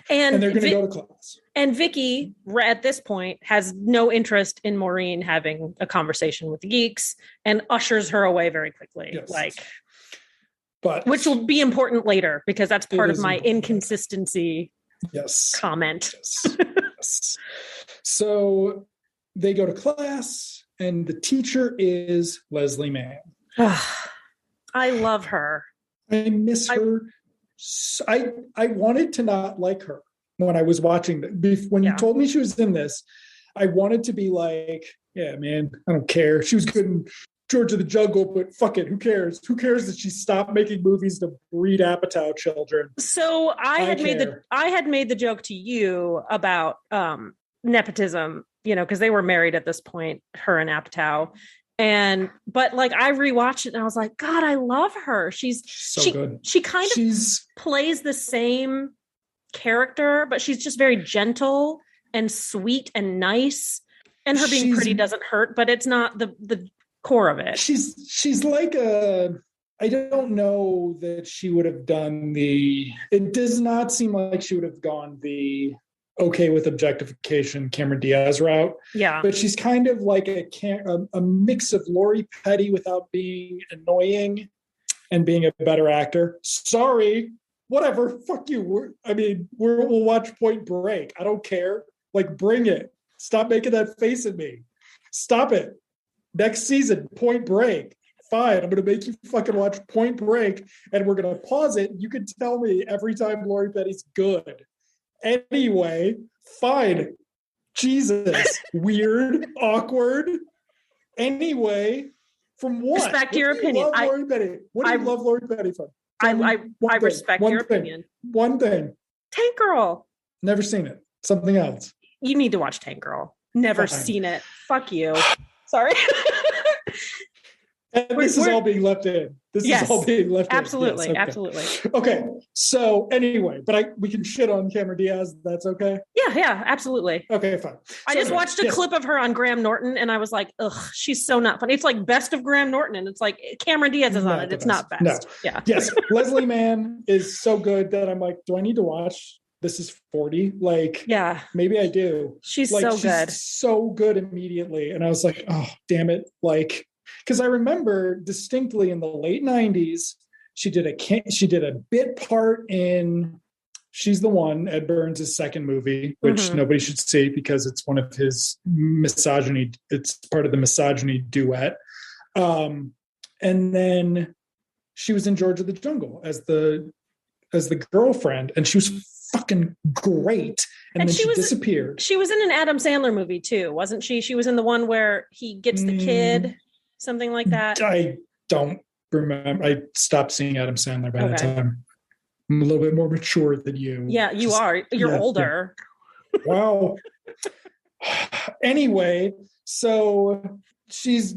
And they're going to go to class. And Vicky, at this point, has no interest in Maureen having a conversation with the geeks and ushers her away very quickly. Yes. Which will be important later because that's part of my inconsistency comment. Yes. So they go to class and the teacher is Leslie Mann. I love her. I miss her. I wanted to not like her when I was watching when you told me she was in this. I wanted to be like, yeah, man, I don't care. She was good in George of the Jungle, but fuck it, who cares? Who cares that she stopped making movies to breed Apatow children? So I had made the joke to you about nepotism, because they were married at this point, her and Apatow. But like I rewatched it and I was like, God, I love her. She's so good. She kind of plays the same character, but she's just very gentle and sweet and nice. And her being pretty doesn't hurt, but it's not the core of it. She's like I don't know that she would have done it does not seem like she would have gone the okay with objectification Cameron Diaz route. Yeah. But she's kind of like a mix of Lori Petty without being annoying and being a better actor. Sorry, whatever. Fuck you. We'll watch Point Break. I don't care. Like, bring it. Stop making that face at me. Stop it. Next season, Point Break. Fine. I'm going to make you fucking watch Point Break and we're going to pause it. You can tell me every time Lori Petty's good. Anyway, fine. Jesus. Weird. Awkward. Anyway, from what? Respect your opinion. Lori Petty? What do you love Lori Petty from? I respect your opinion. One thing. Tank Girl. Never seen it. Something else. You need to watch Tank Girl. Never seen it. Fuck you. Sorry. And this is all being left in. This is all being left absolutely, in. Yes, absolutely. Okay. So anyway, but we can shit on Cameron Diaz. That's okay? Yeah, absolutely. Okay, fine. I just watched a clip of her on Graham Norton and I was like, ugh, she's so not funny. It's like best of Graham Norton and it's like Cameron Diaz is on it. It's not best. No. Yeah. Yes. Leslie Mann is so good that I'm like, do I need to watch This Is 40? Like, yeah, maybe I do. She's so good. So good immediately. And I was like, oh, damn it. Like, because I remember distinctly in the late 90s, she did a bit part in she's the one. Ed Burns' second movie, which nobody should see because it's one of his misogyny. It's part of the misogyny duet. And then she was in George of the Jungle as the girlfriend, and she was fucking great. And then she disappeared. She was in an Adam Sandler movie too, wasn't she? She was in the one where he gets the kid, something like that. I don't remember. I stopped seeing Adam Sandler by that time. I'm a little bit more mature than you. Yeah, you are. You're older. Yeah. Wow. Anyway, so she's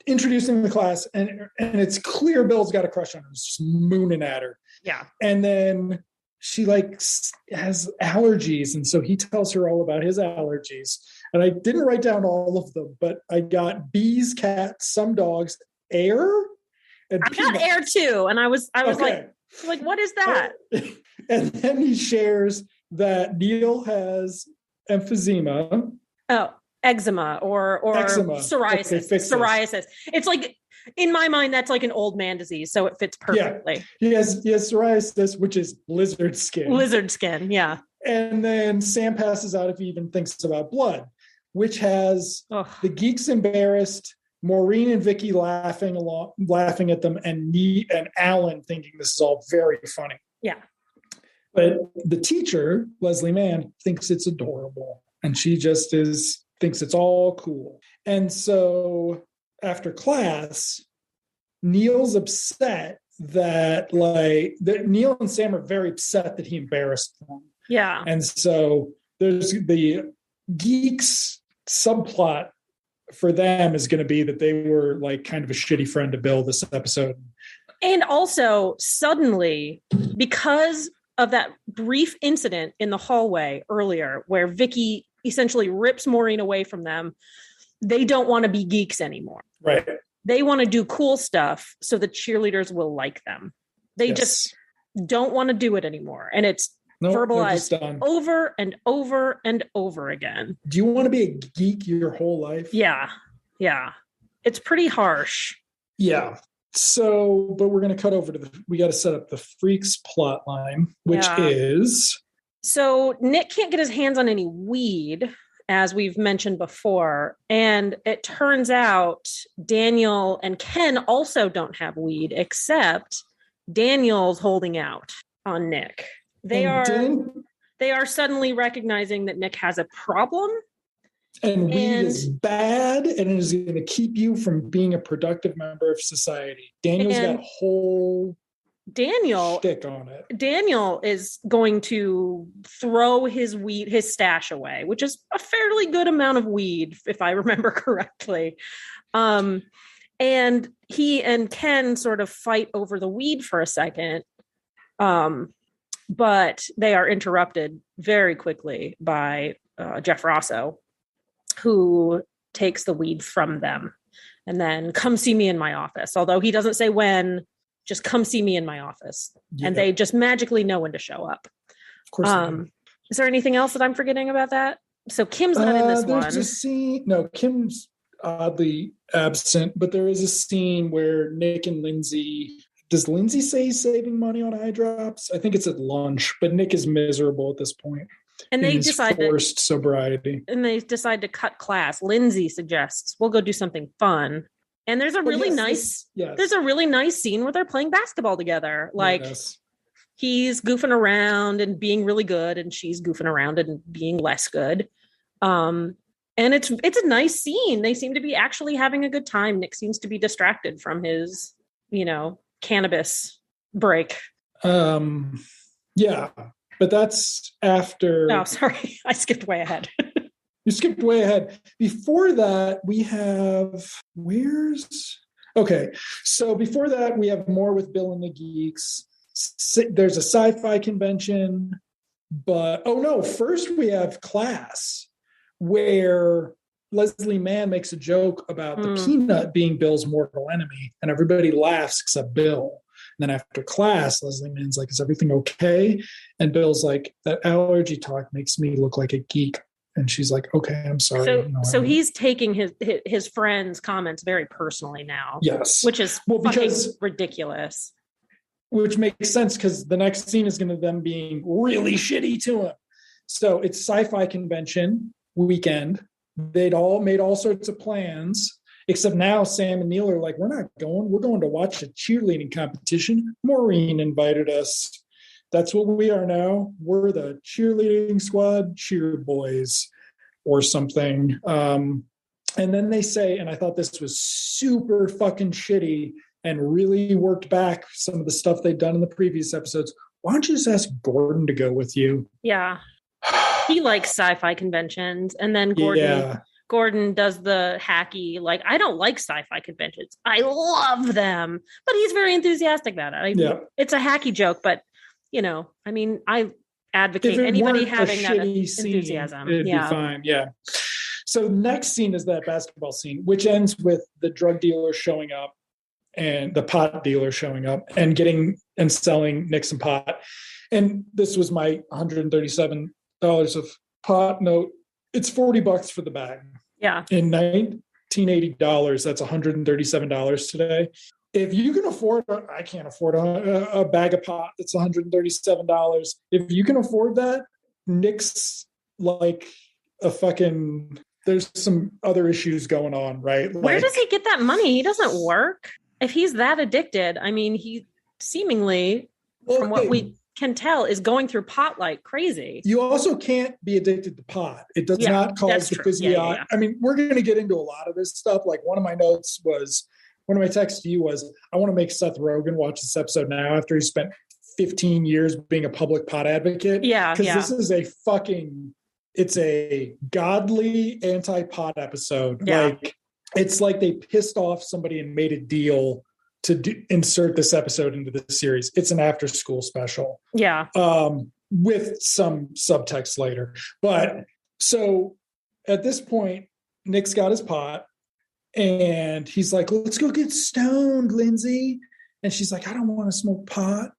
introducing the class, and it's clear Bill's got a crush on her. He's just mooning at her. Yeah. And then she has allergies, and so he tells her all about his allergies. And I didn't write down all of them, but I got bees, cats, some dogs, air, and I got air too. And I was like, what is that? And then he shares that Neil has emphysema. Oh, eczema or eczema. Psoriasis. Okay, psoriasis. It's like, in my mind, that's like an old man disease, so it fits perfectly. Yeah. He has psoriasis, which is lizard skin. Lizard skin, yeah. And then Sam passes out if he even thinks about blood, which has the geeks embarrassed, Maureen and Vicky laughing at them, and Alan thinking this is all very funny. Yeah. But the teacher, Leslie Mann, thinks it's adorable, and she just thinks it's all cool. And so after class, Neil's upset that Neil and Sam are very upset that he embarrassed them. Yeah. And so there's the geeks subplot for them is going to be that they were like kind of a shitty friend to Bill this episode. And also suddenly, because of that brief incident in the hallway earlier where Vicky essentially rips Maureen away from them, they don't want to be geeks anymore. Right. They want to do cool stuff so the cheerleaders will like them. They just don't want to do it anymore. And it's verbalized over and over and over again. Do you want to be a geek your whole life? Yeah. Yeah. It's pretty harsh. Yeah. So, but we're going to cut over we got to set up the Freaks plot line, which is. So Nick can't get his hands on any weed, as we've mentioned before. And it turns out Daniel and Ken also don't have weed, except Daniel's holding out on Nick. They are suddenly recognizing that Nick has a problem. And weed is bad, and it is going to keep you from being a productive member of society. Daniel's got a whole shtick on it. Daniel is going to throw his stash away, which is a fairly good amount of weed, if I remember correctly. And he and Ken sort of fight over the weed for a second. But they are interrupted very quickly by Jeff Rosso, who takes the weed from them and then come see me in my office. Although he doesn't say when, just come see me in my office. Yeah. And they just magically know when to show up. Of course. Is there anything else that I'm forgetting about that? So Kim's not in this one. There's a scene. No, Kim's oddly absent, but there is a scene where Nick and Lindsay. Does Lindsay say he's saving money on eye drops? I think it's at lunch, but Nick is miserable at this point. And they decide forced sobriety. And they decide to cut class. Lindsay suggests we'll go do something fun. And there's a really there's a really nice scene where they're playing basketball together. Like he's goofing around and being really good, and she's goofing around and being less good. And it's a nice scene. They seem to be actually having a good time. Nick seems to be distracted from his, cannabis break. Yeah, but that's after. Oh, sorry. I skipped way ahead. You skipped way ahead. Before that, we have so before that, we have more with Bill and the Geeks. There's a sci-fi convention, but first we have class where Leslie Mann makes a joke about the peanut being Bill's mortal enemy, and everybody laughs except Bill. And then after class, Leslie Mann's like, "Is everything okay?" And Bill's like, "That allergy talk makes me look like a geek." And she's like, "Okay, I'm sorry." So he's taking his friend's comments very personally now. Yes, which is fucking ridiculous. which makes sense because the next scene is going to them being really shitty to him. So it's sci-fi convention weekend. They'd all made all sorts of plans, except now Sam and Neil are like, we're not going. We're going to watch a cheerleading competition. Maureen invited us. That's what we are now. We're the cheerleading squad, cheer boys or something. And then they say, and I thought this was super fucking shitty and really worked back some of the stuff they'd done in the previous episodes. Why don't you just ask Gordon to go with you? Yeah. He likes sci-fi conventions. And then Gordon does the hacky, like, I don't like sci-fi conventions. I love them. But he's very enthusiastic about it. It's a hacky joke, but, I advocate anybody having that enthusiasm. It'd be fine. Yeah. So next scene is that basketball scene, which ends with the drug dealer showing up and the pot dealer showing up and getting and selling Nick some pot. And this was my $137 of pot note. It's $40 for the bag. Yeah. In $1980, that's $137 today. If you can afford, I can't afford a bag of pot that's $137. If you can afford that, Nick's like a fucking, there's some other issues going on, right? Where does he get that money? He doesn't work. If he's that addicted, I mean, he seemingly, from what we can tell, is going through pot like crazy. You also can't be addicted to pot. It does not cause the physiology. I mean, we're going to get into a lot of this stuff. Like one of my texts to you was, I want to make Seth Rogen watch this episode now after he spent 15 years being a public pot advocate. Yeah. Because this is it's a godly anti-pot episode. Yeah. Like, it's like they pissed off somebody and made a deal to insert this episode into the series. It's an after-school special. Yeah. With some subtext later. But so at this point, Nick's got his pot and he's like, let's go get stoned, Lindsay. And she's like, I don't want to smoke pot.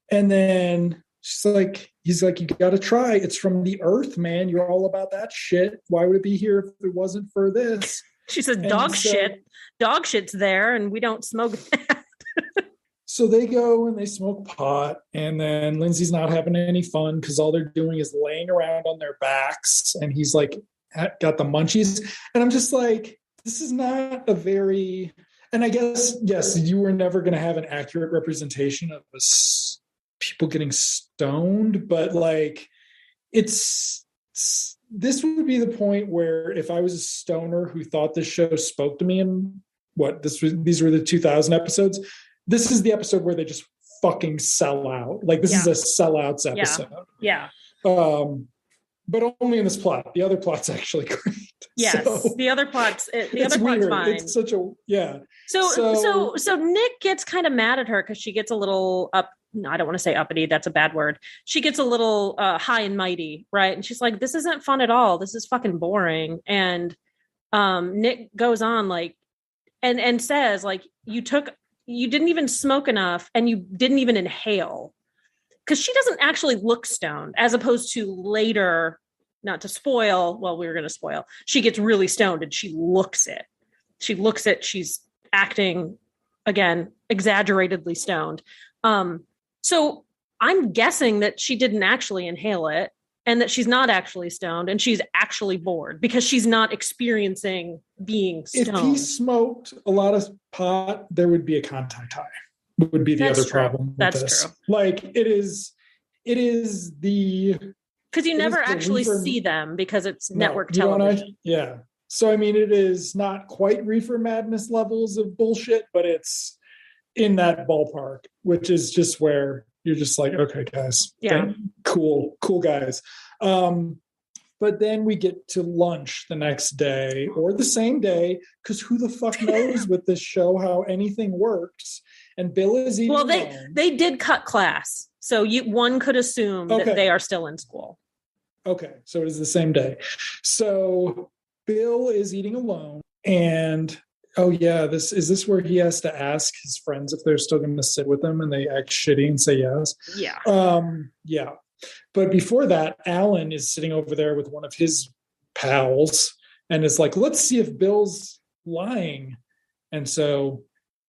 And then he's like, you got to try. It's from the earth, man. You're all about that shit. Why would it be here if it wasn't for this? She says, dog shit's there and we don't smoke that. So they go and they smoke pot, and then Lindsay's not having any fun because all they're doing is laying around on their backs, and he's like got the munchies. And I'm just like, this is not a very, and I guess, yes, you were never going to have an accurate representation of people getting stoned, but like this would be the point where if I was a stoner who thought this show spoke to me and these were the 2000 episodes, this is the episode where they just fucking sell out. Like this is a sellouts episode. Yeah. But only in this plot. The other plot's actually great. Yes. So, the other plot's plot's fine. It's such a, yeah. So Nick gets kind of mad at her because she gets a little I don't want to say uppity. That's a bad word. She gets a little high and mighty, right? And she's like, this isn't fun at all. This is fucking boring. And Nick goes on like, and says like, you didn't even smoke enough and you didn't even inhale. Because she doesn't actually look stoned, as opposed to later, not to spoil, well, we were going to spoil. She gets really stoned and she looks it. She's acting, again, exaggeratedly stoned. So I'm guessing that she didn't actually inhale it and that she's not actually stoned and she's actually bored because she's not experiencing being stoned. If he smoked a lot of pot, there would be a contact high. Would be the other problem with this. True. Like it is the, because you never actually see them because it's network television. Yeah. So I mean, it is not quite reefer madness levels of bullshit, but it's in that ballpark, which is just where you're just like, okay, guys, cool guys. But then we get to lunch the next day or the same day, because who the fuck knows with this show how anything works. And Bill is eating. Well, they did cut class, so one could assume that they are still in school. Okay, so it is the same day. So Bill is eating alone, and is this where he has to ask his friends if they're still going to sit with him, and they act shitty and say yes? Yeah. Yeah. But before that, Alan is sitting over there with one of his pals, and is like, "Let's see if Bill's lying." And so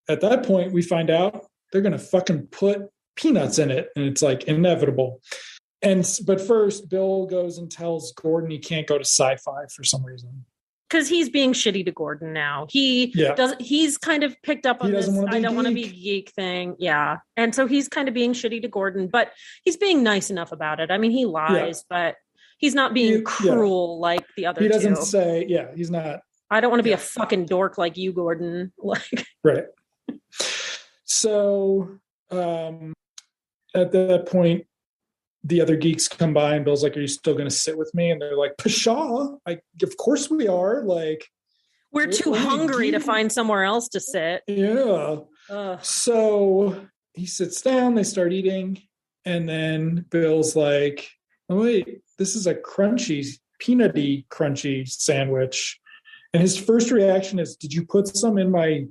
at that point, we find out they're going to fucking put peanuts in it. And it's like inevitable. But first, Bill goes and tells Gordon he can't go to sci-fi for some reason. Because he's being shitty to Gordon now. He's kind of picked up on this I don't want to be geek thing. Yeah. And so he's kind of being shitty to Gordon, but he's being nice enough about it. I mean, he lies, but he's not being cruel like the other two. He doesn't say, he's not. I don't want to be a fucking dork like you, Gordon. Like, right. So at that point, the other geeks come by and Bill's like, are you still going to sit with me? And they're like, pshaw, of course we are. Like, we're too hungry to find somewhere else to sit. Yeah. So he sits down, they start eating. And then Bill's like, oh, wait, this is a crunchy, peanutty crunchy sandwich. And his first reaction is, did you put some in my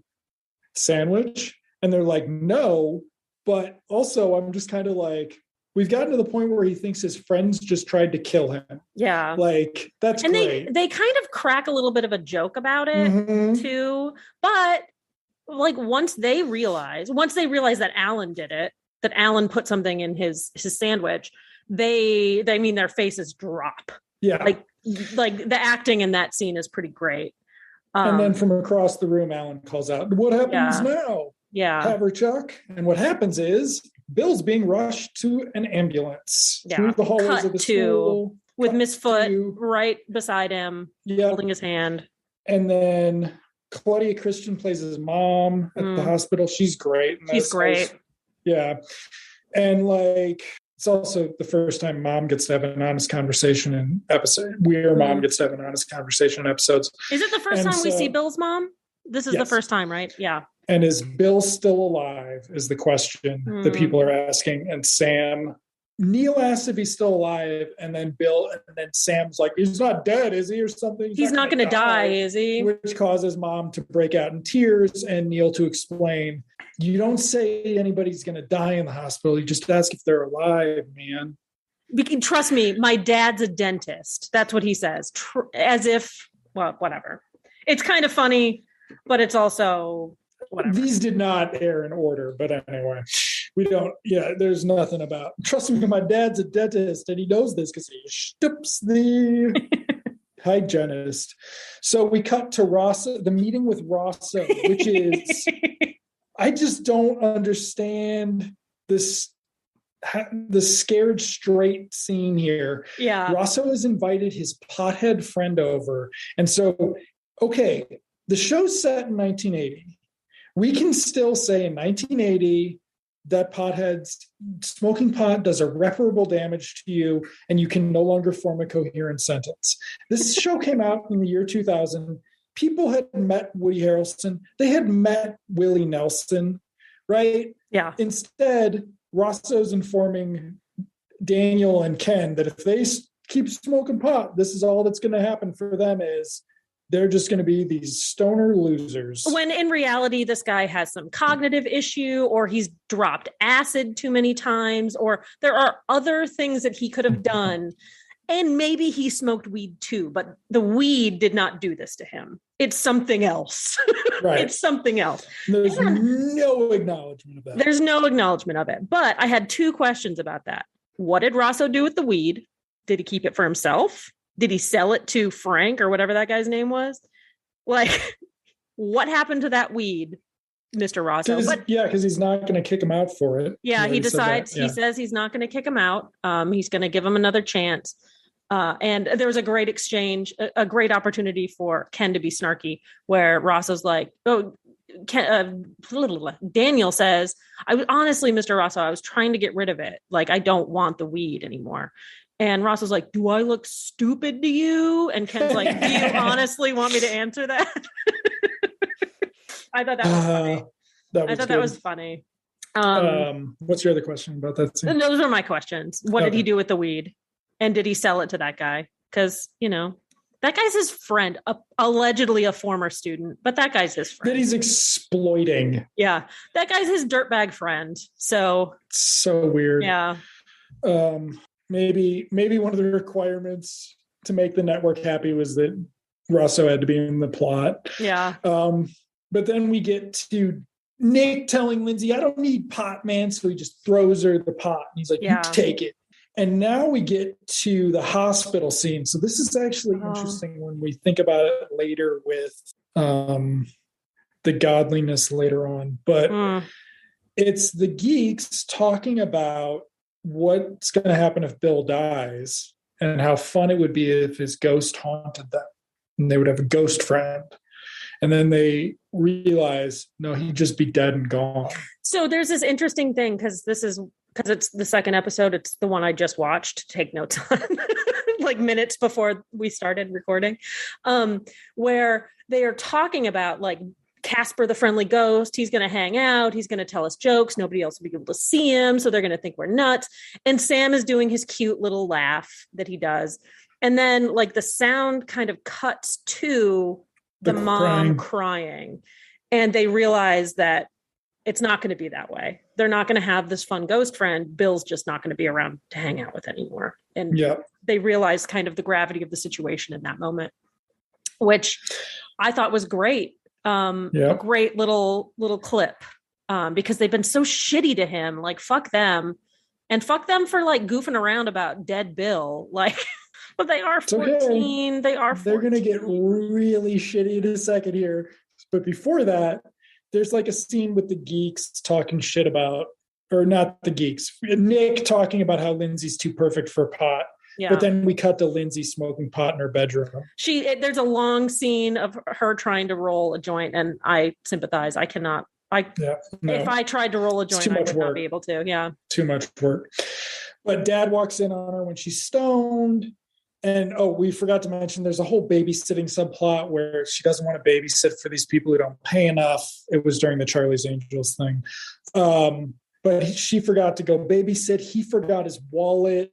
sandwich? And they're like, no. But also I'm just kind of like, we've gotten to the point where he thinks his friends just tried to kill him. Yeah. Like, that's and great. They kind of crack a little bit of a joke about it too. But like once they realize that Alan did it, that Alan put something in his sandwich, their faces drop. Yeah. Like the acting in that scene is pretty great. And then from across the room, Alan calls out, what happens now? Yeah. Haverchuck. And what happens is Bill's being rushed to an ambulance through the hallways of the school. With Miss Foot right beside him, holding his hand. And then Claudia Christian plays his mom at the hospital. She's great. She's great. Yeah. And like, it's also the first time mom gets to have an honest conversation in episodes. Mom gets to have an honest conversation in episodes. Is it the first time we see Bill's mom? This is the first time, right? Yeah. And is Bill still alive is the question that people are asking. And Neil asks if he's still alive. And then Sam's like, he's not dead, is he? Or something. He's not going to die, is he? Which causes mom to break out in tears and Neil to explain, you don't say anybody's going to die in the hospital. You just ask if they're alive, man. Trust me, my dad's a dentist. That's what he says. As if, well, whatever. It's kind of funny, but it's also... whatever. These did not air in order, but anyway, there's nothing about, trust me, my dad's a dentist and he knows this because he stips the hygienist. So we cut to Rosso, the meeting with Rosso, which is, I just don't understand this, the scared straight scene here. Yeah. Rosso has invited his pothead friend over. And so, okay, the show's set in 1980. We can still say in 1980 that smoking pot does irreparable damage to you and you can no longer form a coherent sentence. This show came out in the year 2000. People had met Woody Harrelson. They had met Willie Nelson, right? Yeah. Instead, Rosso's informing Daniel and Ken that if they keep smoking pot, this is all that's going to happen for them is they're just going to be these stoner losers. When in reality, this guy has some cognitive issue, or he's dropped acid too many times, or there are other things that he could have done. And maybe he smoked weed too, but the weed did not do this to him. It's something else. Right. It's something else. There's no acknowledgement of that. There's no acknowledgement of it. But I had two questions about that. What did Rosso do with the weed? Did he keep it for himself? Did he sell it to Frank or whatever that guy's name was? Like, what happened to that weed, Mr. Rosso? Because he's not going to kick him out for it. Yeah, he decides, he says he's not going to kick him out. He's going to give him another chance. And there was a great exchange, a great opportunity for Ken to be snarky, where Rosso's like, Daniel says, honestly, Mr. Rosso, I was trying to get rid of it. Like, I don't want the weed anymore. And Ross was like, do I look stupid to you? And Ken's like, do you honestly want me to answer that? I thought that was funny. That was funny. What's your other question about that scene? Those are my questions. What did he do with the weed? And did he sell it to that guy? Because, that guy's his friend, allegedly a former student, but that guy's his friend. That he's exploiting. Yeah. That guy's his dirtbag friend. So weird. Yeah. Maybe one of the requirements to make the network happy was that Rosso had to be in the plot. Yeah. But then we get to Nick telling Lindsay, I don't need pot, man. So he just throws her the pot. And he's like, you take it. And now we get to the hospital scene. So this is actually interesting when we think about it later with the godliness later on. But it's the geeks talking about what's going to happen if Bill dies and how fun it would be if his ghost haunted them and they would have a ghost friend. And then they realize, no, he'd just be dead and gone. So there's this interesting thing because it's the second episode. It's the one I just watched to take notes on like minutes before we started recording, where they are talking about like Casper, the friendly ghost. He's going to hang out. He's going to tell us jokes. Nobody else will be able to see him. So they're going to think we're nuts. And Sam is doing his cute little laugh that he does. And then like the sound kind of cuts to the mom crying. And they realize that it's not going to be that way. They're not going to have this fun ghost friend. Bill's just not going to be around to hang out with anymore. And they realize kind of the gravity of the situation in that moment, which I thought was great. A great little clip because they've been so shitty to him. Like, fuck them. And fuck them for like goofing around about dead Bill. Like, but they are 14. Okay. They are 14. They're going to get really shitty in a second here. But before that, there's like a scene with the geeks talking shit about, or not the geeks, Nick talking about how Lindsay's too perfect for pot. Yeah. But then we cut to Lindsay smoking pot in her bedroom. There's a long scene of her trying to roll a joint, and I sympathize. I cannot. If I tried to roll a joint, I would not be able to. Yeah. Too much work. But Dad walks in on her when she's stoned. And we forgot to mention there's a whole babysitting subplot where she doesn't want to babysit for these people who don't pay enough. It was during the Charlie's Angels thing. But she forgot to go babysit. He forgot his wallet.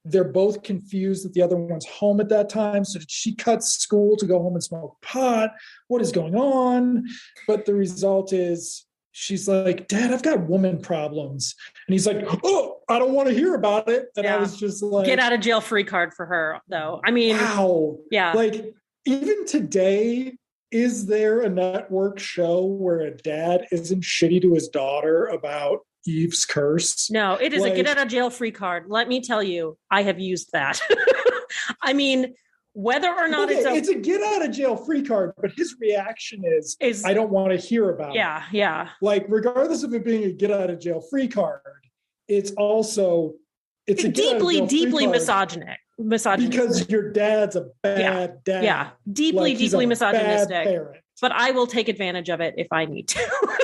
They're both confused that the other one's home at that time. So did she cut school to go home and smoke pot? What is going on? But the result is she's like, Dad, I've got woman problems. And he's like, oh, I don't want to hear about it. And I was just like, get out of jail free card for her, though. I mean, wow. Yeah. Like, even today, is there a network show where a dad isn't shitty to his daughter about Eve's curse? No, it is a get out of jail free card. Let me tell you, I have used that. I mean, whether or not it's a get out of jail free card, but his reaction is I don't want to hear about it. Yeah. Like, regardless of it being a get out of jail free card, it's a deeply misogynistic. Because your dad's a bad dad. Yeah, deeply misogynistic. But I will take advantage of it if I need to.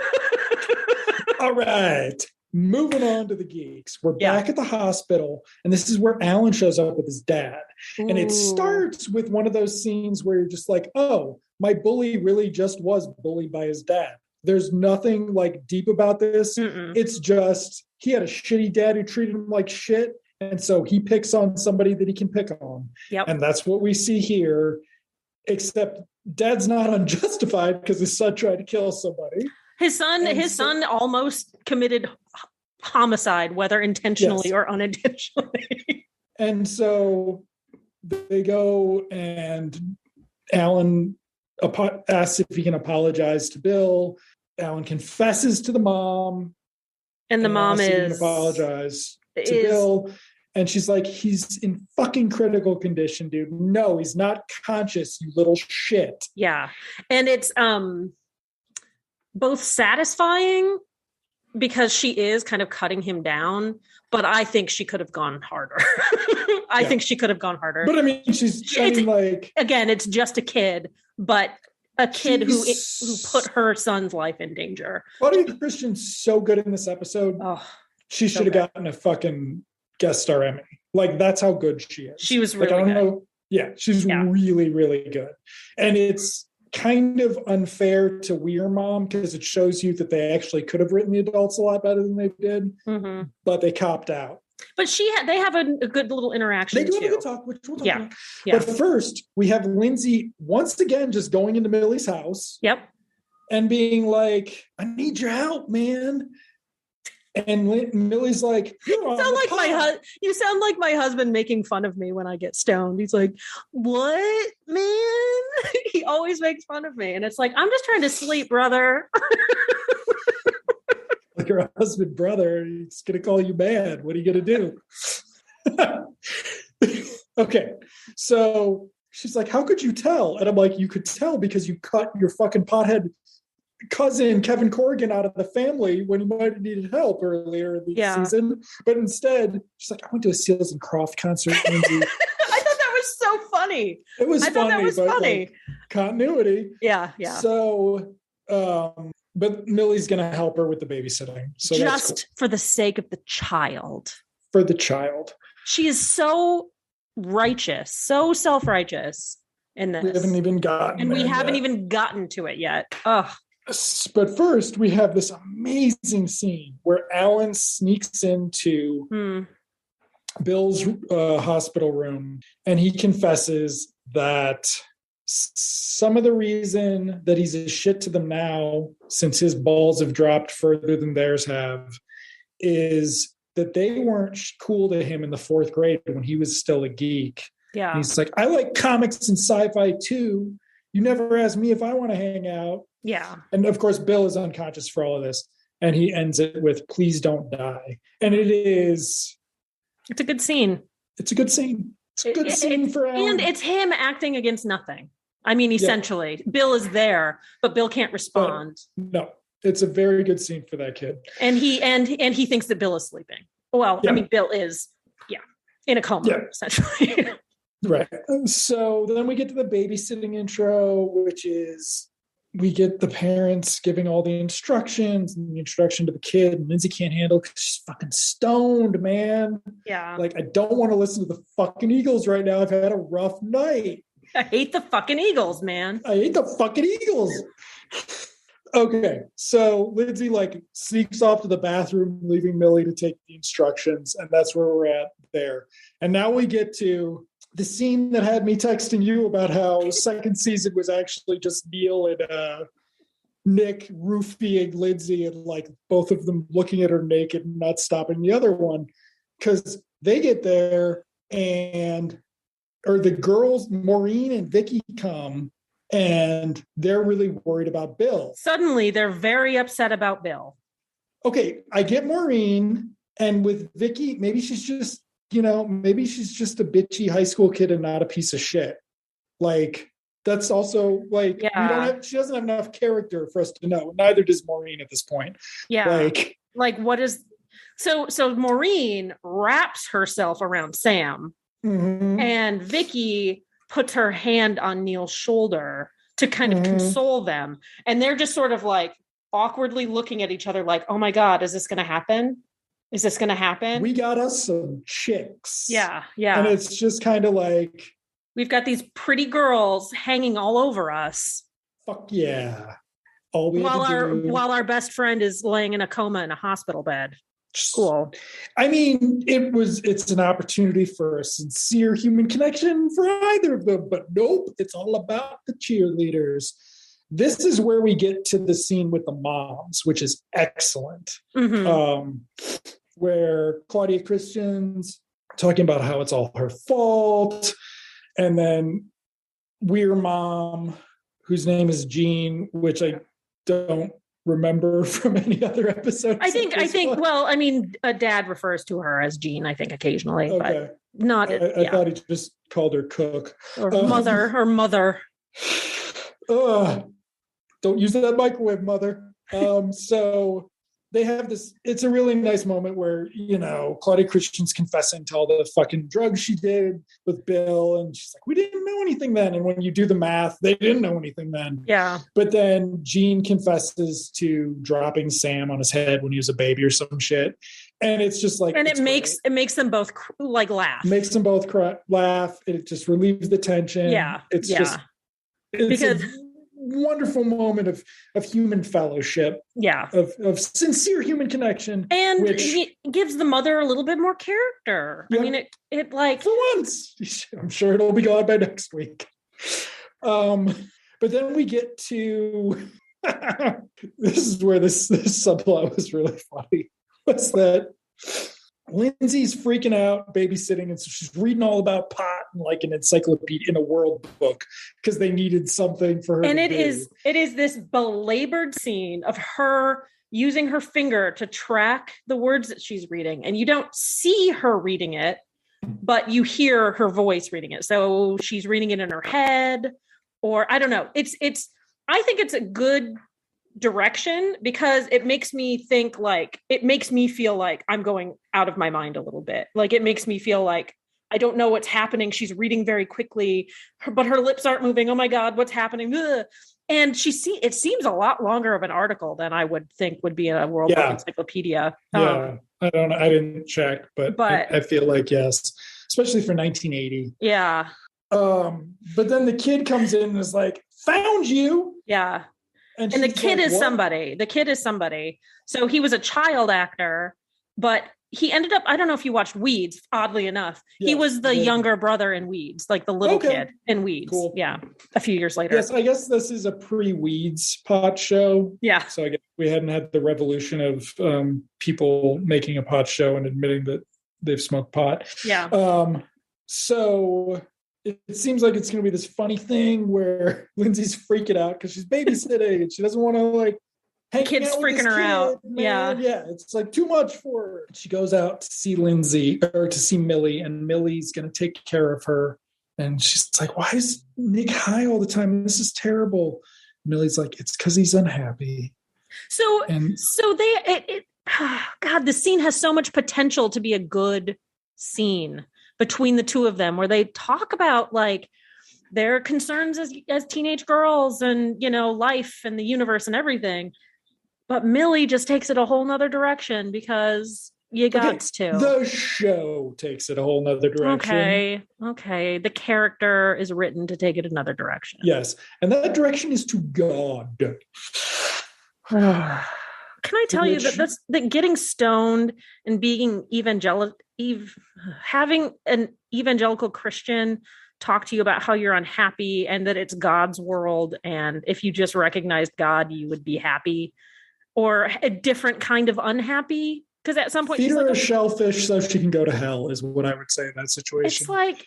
All right. Moving on to the geeks. We're back at the hospital, and this is where Alan shows up with his dad. Ooh. And it starts with one of those scenes where you're just like, oh, my bully really just was bullied by his dad. There's nothing like deep about this. Mm-mm. It's just he had a shitty dad who treated him like shit. And so he picks on somebody that he can pick on. Yep. And that's what we see here, except Dad's not unjustified because his son tried to kill somebody. His son almost committed homicide, whether intentionally or unintentionally. And so they go, and Alan asks if he can apologize to Bill. Alan confesses to the mom. And the mom apologize to Bill. And she's like, he's in fucking critical condition, dude. No, he's not conscious, you little shit. Yeah. And it's both satisfying because she is kind of cutting him down, but I think she could have gone harder. I think she could have gone harder. But I mean, again, it's just a kid, but a kid who put her son's life in danger. Buddy Christian's so good in this episode. Oh, she should have gotten a fucking guest star Emmy. Like, that's how good she is. She was really good. Yeah, she's really, really good. And it's kind of unfair to Weir Mom because it shows you that they actually could have written the adults a lot better than they did, but they copped out. But they have a good little interaction. They do have a good talk, which we'll talk about. Yeah. But first, we have Lindsay once again just going into Millie's house. Yep. And being like, I need your help, man. And Millie's like, you sound like my husband making fun of me when I get stoned. He's like, what, man? He always makes fun of me. And it's like, I'm just trying to sleep, brother. your husband brother. He's going to call you mad. What are you going to do? Okay. So she's like, how could you tell? And I'm like, you could tell because you cut your fucking pothead cousin Kevin Corrigan out of the family when he might have needed help earlier in the season. But instead, she's like, I went to a Seals and Croft concert. Lindsay. I thought that was so funny. It was I funny, thought that was funny. Like, continuity. Yeah. So, but Millie's going to help her with the babysitting. So just cool. For the sake of the child. For the child. She is so righteous, so self-righteous in this. We haven't even gotten to it yet. Ugh. But first, we have this amazing scene where Alan sneaks into Bill's hospital room, and he confesses that some of the reason that he's a shit to them now, since his balls have dropped further than theirs have, is that they weren't cool to him in the 4th grade when he was still a geek. Yeah. And he's like, I like comics and sci-fi too. You never asked me if I want to hang out. Yeah. And of course, Bill is unconscious for all of this. And he ends it with, please don't die. And it's a good scene. It's a good scene. It's a good scene for Alan. And it's him acting against nothing. I mean, essentially, Bill is there, but Bill can't respond. No, it's a very good scene for that kid. And he thinks that Bill is sleeping. Well, I mean, Bill is, in a coma, essentially. Right. So then we get to the babysitting intro, which is we get the parents giving all the instructions and the introduction to the kid. And Lindsay can't handle it because she's fucking stoned, man. Yeah. Like, I don't want to listen to the fucking Eagles right now. I've had a rough night. I hate the fucking Eagles, man. I hate the fucking Eagles. Okay. So Lindsay sneaks off to the bathroom, leaving Millie to take the instructions. And that's where we're at there. And now we get to the scene that had me texting you about how second season was actually just Neil and Nick roofing Lindsay and both of them looking at her naked and not stopping the other one. Because they get there or the girls, Maureen and Vicky, come and they're really worried about Bill. Suddenly they're very upset about Bill. Okay, I get Maureen, and with Vicky, maybe she's just a bitchy high school kid and not a piece of shit. That's also she doesn't have enough character for us to know. Neither does Maureen at this point. Yeah. What is so Maureen wraps herself around Sam, and Vicky puts her hand on Neil's shoulder to kind of console them. And they're just sort of awkwardly looking at each other like, oh my God, is this going to happen? Is this going to happen? We got us some chicks. Yeah. And it's just kind of we've got these pretty girls hanging all over us. Fuck yeah. While our best friend is laying in a coma in a hospital bed. Cool. I mean, it's an opportunity for a sincere human connection for either of them, but nope, it's all about the cheerleaders. This is where we get to the scene with the moms, which is excellent. Where Claudia Christian's talking about how it's all her fault. And then Weir Mom, whose name is Jean, which I don't remember from any other episode. I think, well, I mean, a dad refers to her as Jean, I think, occasionally, but not. I thought he just called her Cook. Or mother. Don't use that microwave, mother. So they have this, it's a really nice moment where, Claudia Christian's confessing to all the fucking drugs she did with Bill. And she's like, we didn't know anything then. And when you do the math, they didn't know anything then. Yeah. But then Gene confesses to dropping Sam on his head when he was a baby or some shit. And it's just and it makes them both laugh. Makes them both laugh. It just relieves the tension. Yeah. It's because wonderful moment of human fellowship, of sincere human connection, and it gives the mother a little bit more character. I mean, it for once, I'm sure it'll be gone by next week. But then we get to this is where this subplot was really funny. Was that Lindsay's freaking out babysitting, and so she's reading all about pot and an encyclopedia in a world book because they needed something for her. And it is this belabored scene of her using her finger to track the words that she's reading. And you don't see her reading it, but you hear her voice reading it. So she's reading it in her head, or I don't know. I think it's a good direction because it makes me think like, it makes me feel like I'm going out of my mind a little bit. Like it makes me feel like I don't know what's happening. She's reading very quickly, but her lips aren't moving. Oh my God, what's happening? Ugh. And it seems a lot longer of an article than I would think would be a World Book Encyclopedia. Yeah, I don't know. I didn't check, but I feel like yes, especially for 1980. Yeah. But then the kid comes in and is like, "Found you." Yeah. And the kid is somebody. The kid is somebody. So he was a child actor, but he ended up, I don't know if you watched Weeds, oddly enough. Yes, he was the younger brother in Weeds, like the little kid in Weeds. Cool. Yeah. A few years later. Yes, I guess this is a pre-Weeds pot show. Yeah. So I guess we hadn't had the revolution of people making a pot show and admitting that they've smoked pot. Yeah. So it seems like it's going to be this funny thing where Lindsay's freaking out because she's babysitting and she doesn't want to like the kid's freaking her out. Man. Yeah. It's like too much for her. She goes out to see to see Millie, and Millie's going to take care of her. And she's like, "Why is Nick high all the time? This is terrible." Millie's like, "It's because he's unhappy." God, the scene has so much potential to be a good scene between the two of them where they talk about like their concerns as teenage girls and, life and the universe and everything. But Millie just takes it a whole nother direction because you got to. The show takes it a whole nother direction. Okay. The character is written to take it another direction. Yes. And that direction is to God. Can I tell you that getting stoned and being having an evangelical Christian talk to you about how you're unhappy and that it's God's world, and if you just recognized God, you would be happy, or a different kind of unhappy? Because at some point, feed her a shellfish so she can go to hell is what I would say in that situation. It's like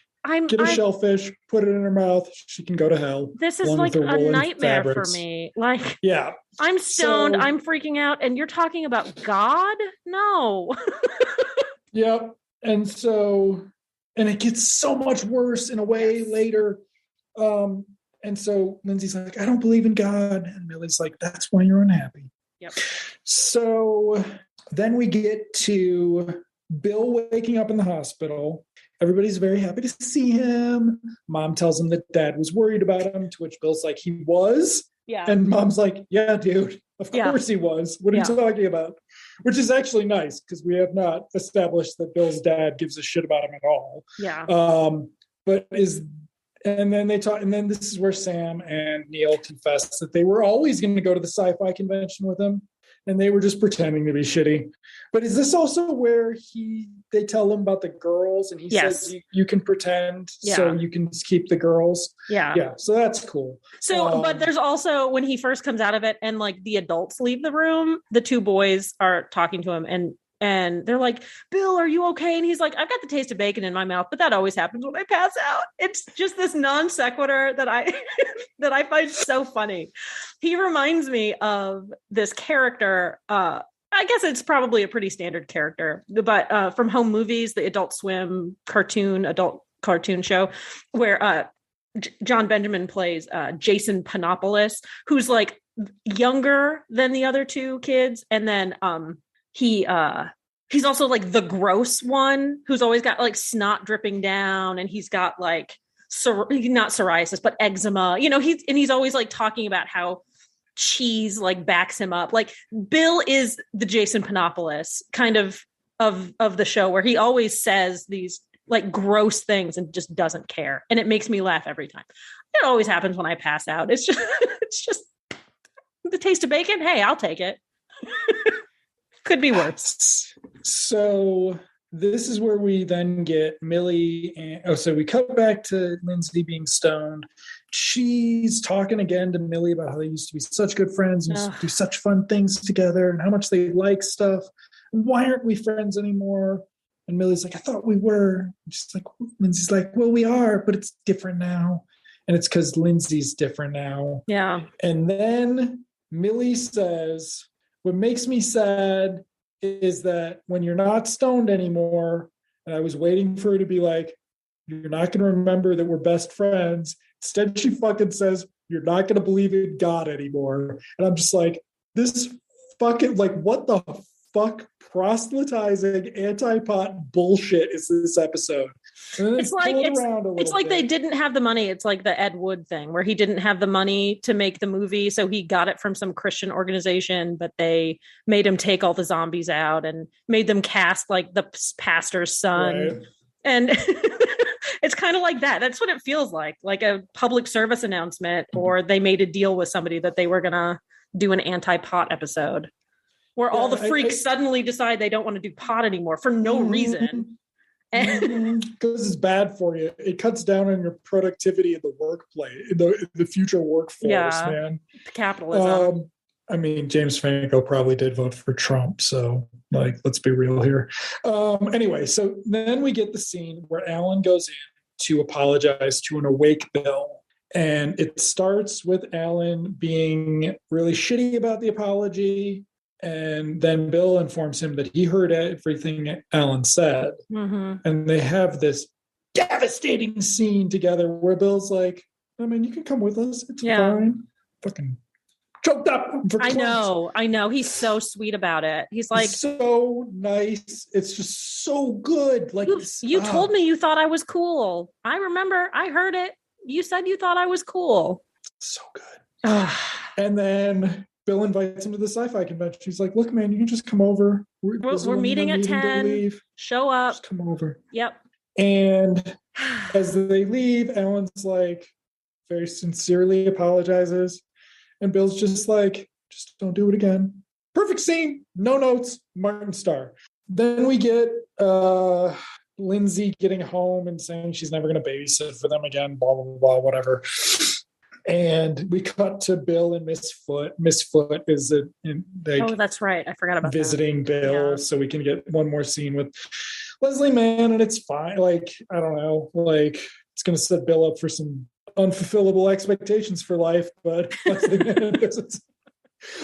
get a shellfish, put it in her mouth, she can go to hell. This is like a nightmare for me. Like, yeah, I'm stoned, I'm freaking out, and you're talking about God? No. Yep. And it gets so much worse in a way later. And so Lindsay's like, "I don't believe in God," and Millie's like, "That's why you're unhappy." Yep. So then we get to Bill waking up in the hospital. Everybody's very happy to see him. Mom tells him that Dad was worried about him, to which Bill's like, "He was?" Yeah. And Mom's like, "Yeah, dude, of course he was. What are you talking about?" Which is actually nice because we have not established that Bill's dad gives a shit about him at all. Yeah. And then this is where Sam and Neil confess that they were always going to go to the sci-fi convention with him, and they were just pretending to be shitty. But is this also where they tell him about the girls, and he says you can pretend so you can keep the girls? Yeah. So that's cool. So, but there's also when he first comes out of it, and like the adults leave the room, the two boys are talking to him, and they're like, "Bill, are you okay?" And he's like, "I've got the taste of bacon in my mouth, but that always happens when I pass out." It's just this non sequitur that I find so funny. He reminds me of this character. I guess it's probably a pretty standard character, but from Home Movies, the Adult Swim adult cartoon show, where John Benjamin plays Jason Panopoulos, who's like younger than the other two kids, and then he's also like the gross one who's always got like snot dripping down, and he's got like not psoriasis but eczema. He's always like talking about how cheese like backs him up. Like Bill is the Jason Panopoulos kind of the show, where he always says these like gross things and just doesn't care, and it makes me laugh every time. It always happens when I pass out. It's just the taste of bacon. Hey, I'll take it. Could be worse. So this is where we then get Millie. So we cut back to Lindsay being stoned. She's talking again to Millie about how they used to be such good friends and used to do such fun things together and how much they like stuff. Why aren't we friends anymore? And Millie's like, "I thought we were." Lindsay's like, "Well, we are, but it's different now." And it's because Lindsay's different now. Yeah. And then Millie says, what makes me sad is that when you're not stoned anymore, and I was waiting for her to be like, you're not going to remember that we're best friends. Instead, she fucking says, you're not going to believe in God anymore. And I'm just like, this fucking, like, what the fuck proselytizing anti-pot bullshit is this episode? And then it's like they bit. didn't have the money. It's like the Ed Wood thing where he didn't have the money to make the movie, so he got it from some Christian organization, but they made him take all the zombies out and made them cast like the pastor's son. Right. And it's kind of like that. That's what it feels like a public service announcement, or they made a deal with somebody that they were gonna do an anti-pot episode where all the freaks suddenly decide they don't want to do pot anymore for no reason. Because it's bad for you. It cuts down on your productivity in the workplace, in the future workforce, man. Capitalism. I mean, James Franco probably did vote for Trump, so like, let's be real here. Anyway, so then we get the scene where Alan goes in to apologize to an awake Bill. And it starts with Alan being really shitty about the apology. And then Bill informs him that he heard everything Alan said. Mm-hmm. And they have this devastating scene together where Bill's like, I mean, you can come with us. It's fine. Fucking choked up. I know. He's so sweet about it. He's like, so nice. It's just so good. Like, you told me you thought I was cool. I remember. I heard it. You said you thought I was cool. So good. And then Bill invites him to the sci-fi convention. He's like, look, man, you can just come over. We're meeting at 10. Show up. Just come over. Yep. And as they leave, Alan's like, very sincerely apologizes. And Bill's just like, just don't do it again. Perfect scene. No notes. Martin Starr. Then we get Lindsay getting home and saying she's never going to babysit for them again, blah, blah, blah, whatever. And we cut to Bill and Miss Foot. Miss Foot is that's right. I forgot about visiting Bill, so we can get one more scene with Leslie Mann, and it's fine. Like, I don't know, like, it's going to set Bill up for some unfulfillable expectations for life, but Leslie Mann doesn't.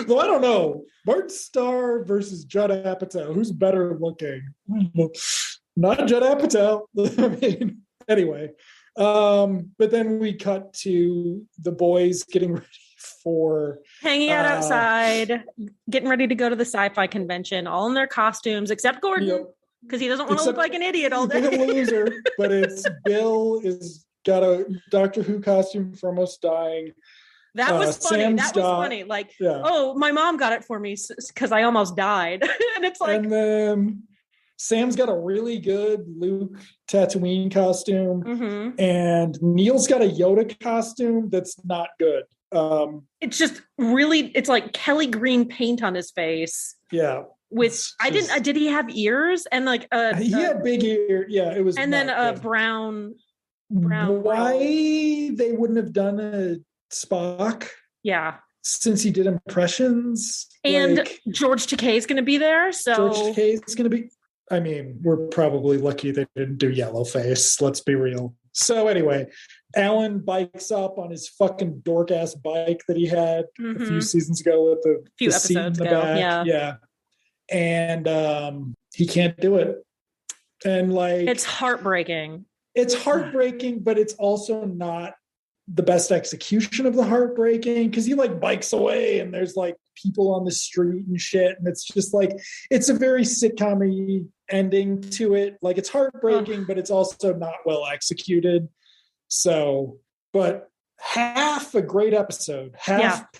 Though I don't know, Martin Starr versus Judd Apatow, who's better looking? Not Judd Apatow. I mean, anyway. But then we cut to the boys getting ready for hanging out outside, getting ready to go to the sci-fi convention, all in their costumes, except Gordon, because he doesn't want to look like an idiot all day. A loser, but it's Bill is got a Doctor Who costume for Almost Dying. That was funny. Was funny. Like, oh, my mom got it for me because I almost died. And it's like, and then Sam's got a really good Luke Tatooine costume, and Neil's got a Yoda costume that's not good. It's just really, it's like Kelly green paint on his face. Yeah. Did he have ears? And like, he had big ear. Yeah, it was. And then a brown. Why they wouldn't have done a Spock? Yeah. Since he did impressions. And like, George Takei is going to be there. So George Takei is going to be. I mean, we're probably lucky they didn't do Yellowface. Let's be real. So anyway, Alan bikes up on his fucking dork ass bike that he had a few seasons ago with the seat in the back. Yeah. And he can't do it. And like, it's heartbreaking. It's heartbreaking, but it's also not the best execution of the heartbreaking, because he like bikes away and there's like people on the street and shit, and it's just like, it's a very sitcom-y ending to it. Like, it's heartbreaking, but it's also not well executed. So, but half a great episode,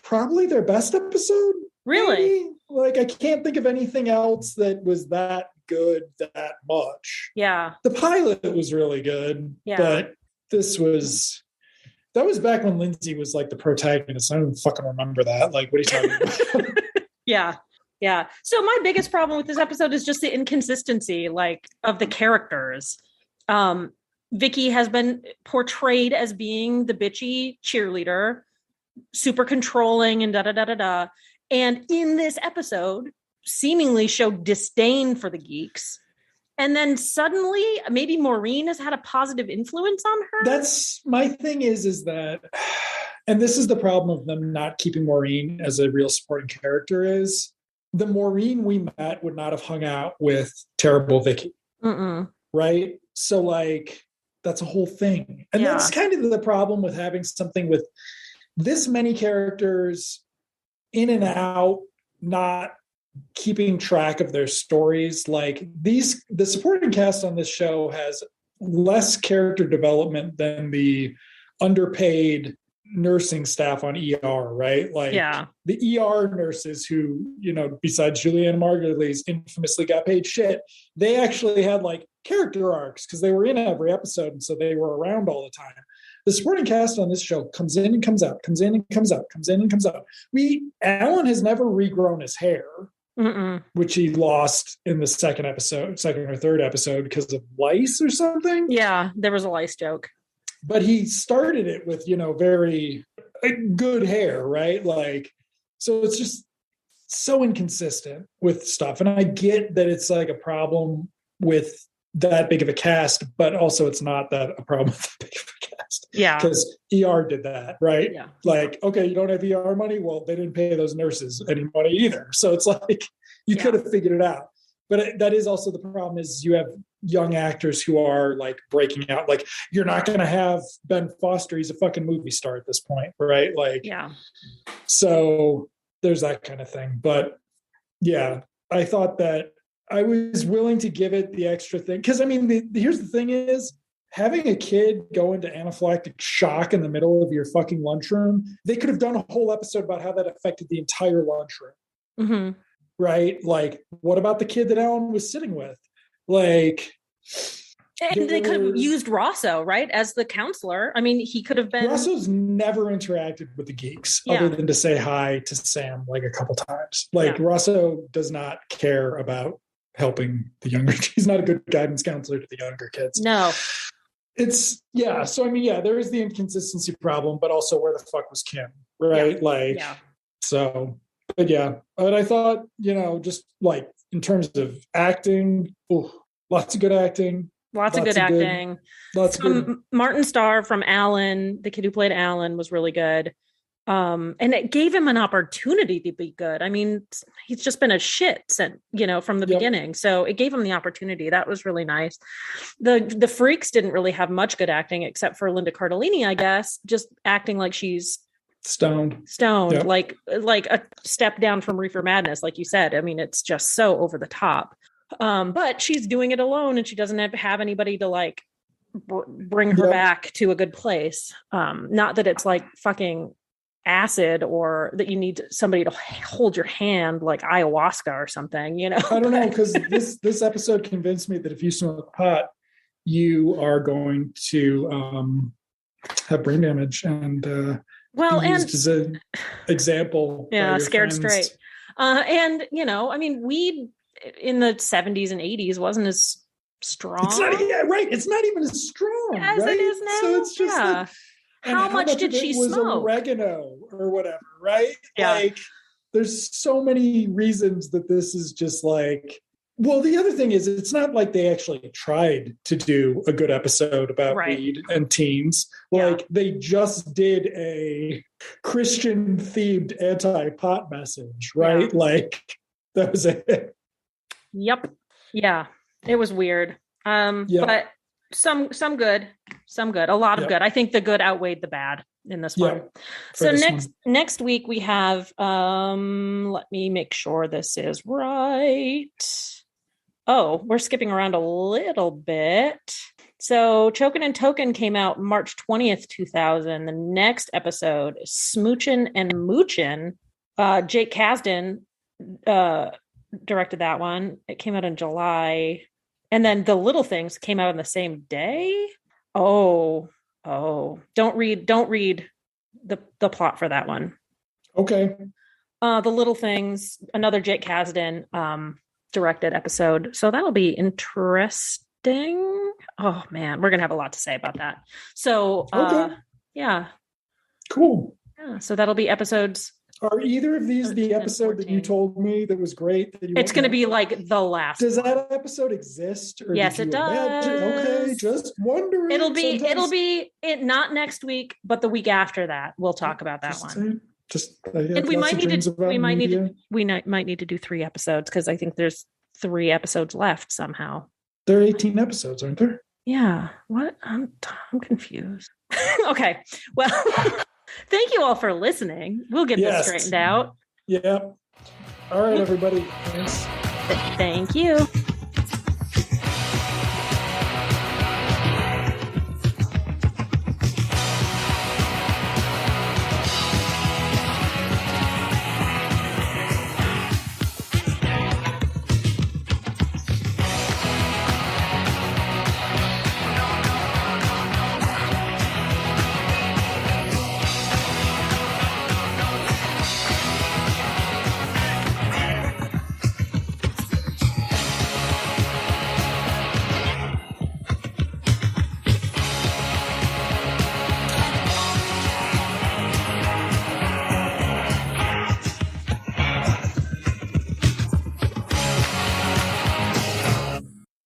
probably their best episode. Really? Maybe? Like, I can't think of anything else that was that good that much. Yeah. The pilot was really good, but that was back when Lindsay was like the protagonist. I don't even fucking remember that. Like, what are you talking about? Yeah. So my biggest problem with this episode is just the inconsistency, like, of the characters. Vicky has been portrayed as being the bitchy cheerleader, super controlling and da-da-da-da-da. And in this episode, seemingly showed disdain for the geeks. And then suddenly, maybe Maureen has had a positive influence on her. That's my thing is that, and this is the problem of them not keeping Maureen as a real supporting character, is the Maureen we met would not have hung out with Terrible Vicky. Right? So like that's a whole thing. And that's kind of the problem with having something with this many characters in and out, not keeping track of their stories. Like the supporting cast on this show has less character development than the underpaid nursing staff on ER, right? Like the ER nurses who, besides Julianne Margulies infamously got paid shit, they actually had like character arcs because they were in every episode, and so they were around all the time. The supporting cast on this show comes in and comes out, comes in and comes out, comes in and comes out. Alan has never regrown his hair, which he lost in the second or third episode because of lice or something. Yeah, there was a lice joke. But he started it with, very good hair, right? Like, so it's just so inconsistent with stuff. And I get that it's like a problem with that big of a cast, but also it's not that a problem with that big of a cast. Yeah. Because ER did that, right? Yeah. Like, okay, you don't have ER money? Well, they didn't pay those nurses any money either. So it's like, you could have figured it out. But that is also the problem is you have young actors who are like breaking out. Like you're not going to have Ben Foster. He's a fucking movie star at this point, right? Like, so there's that kind of thing. But yeah, I thought that I was willing to give it the extra thing. Cause I mean, here's the thing is having a kid go into anaphylactic shock in the middle of your fucking lunchroom. They could have done a whole episode about how that affected the entire lunchroom. Right? Like, what about the kid that Alan was sitting with? Like, and they could have used Rosso, right, as the counselor. I mean, he could have been. Rosso's never interacted with the geeks other than to say hi to Sam like a couple times. Like, Rosso does not care about helping the younger. He's not a good guidance counselor to the younger kids. No. It's So I mean, there is the inconsistency problem, but also where the fuck was Kim, right? So. But I thought, just like in terms of acting, lots of good acting. Lots of good acting. Martin Starr from Alan, the kid who played Alan, was really good. And it gave him an opportunity to be good. I mean, he's just been a shit since, from the beginning. So it gave him the opportunity. That was really nice. The Freaks didn't really have much good acting except for Linda Cardellini, I guess, just acting like she's stoned, yep. like a step down from Reefer Madness, like you said. I mean, it's just so over the top. But she's doing it alone, and she doesn't have anybody to like bring her back to a good place. Not that it's like fucking acid or that you need somebody to hold your hand like ayahuasca or something. I don't know, because this episode convinced me that if you smoke pot, you are going to have brain damage and. And as an example, scared straight. And I mean, weed in the 70s and 80s wasn't as strong. It's not, right. It's not even as strong as it is now. So it's just like, how much did she smoke? Oregano or whatever, right? Yeah. Like, there's so many reasons that this is just like. Well, the other thing is, it's not like they actually tried to do a good episode about weed and teens. Like, they just did a Christian-themed anti-pot message, right? Yeah. Like, that was it. Yep. Yeah. It was weird. But some good. A lot of good. I think the good outweighed the bad in this one. So next week we have, let me make sure this is right. Oh, we're skipping around a little bit. So Chokin' and Token came out March 20th, 2000. The next episode is Smoochin' and Moochin'. Jake Kasdan directed that one. It came out in July. And then The Little Things came out on the same day. Oh, don't read the plot for that one. Okay. The Little Things, another Jake Kasdan directed episode. So that'll be interesting. Oh man, we're going to have a lot to say about that. So, yeah. Cool. Yeah. So that'll be episodes. Are either of these the episode that you told me that was great? It's going to be like the last. Does that episode exist? Or yes, it does. Okay, just wondering. It'll be not next week, but the week after that. We'll talk about that one. Just I had And we lots might of need dreams to about we might need media. to might need to do 3 episodes because I think there's 3 episodes left somehow. There are 18 episodes, aren't there? Yeah. What? I'm confused. Okay. Well, thank you all for listening. We'll get this straightened out. Yeah. All right, everybody. Thanks. Thank you.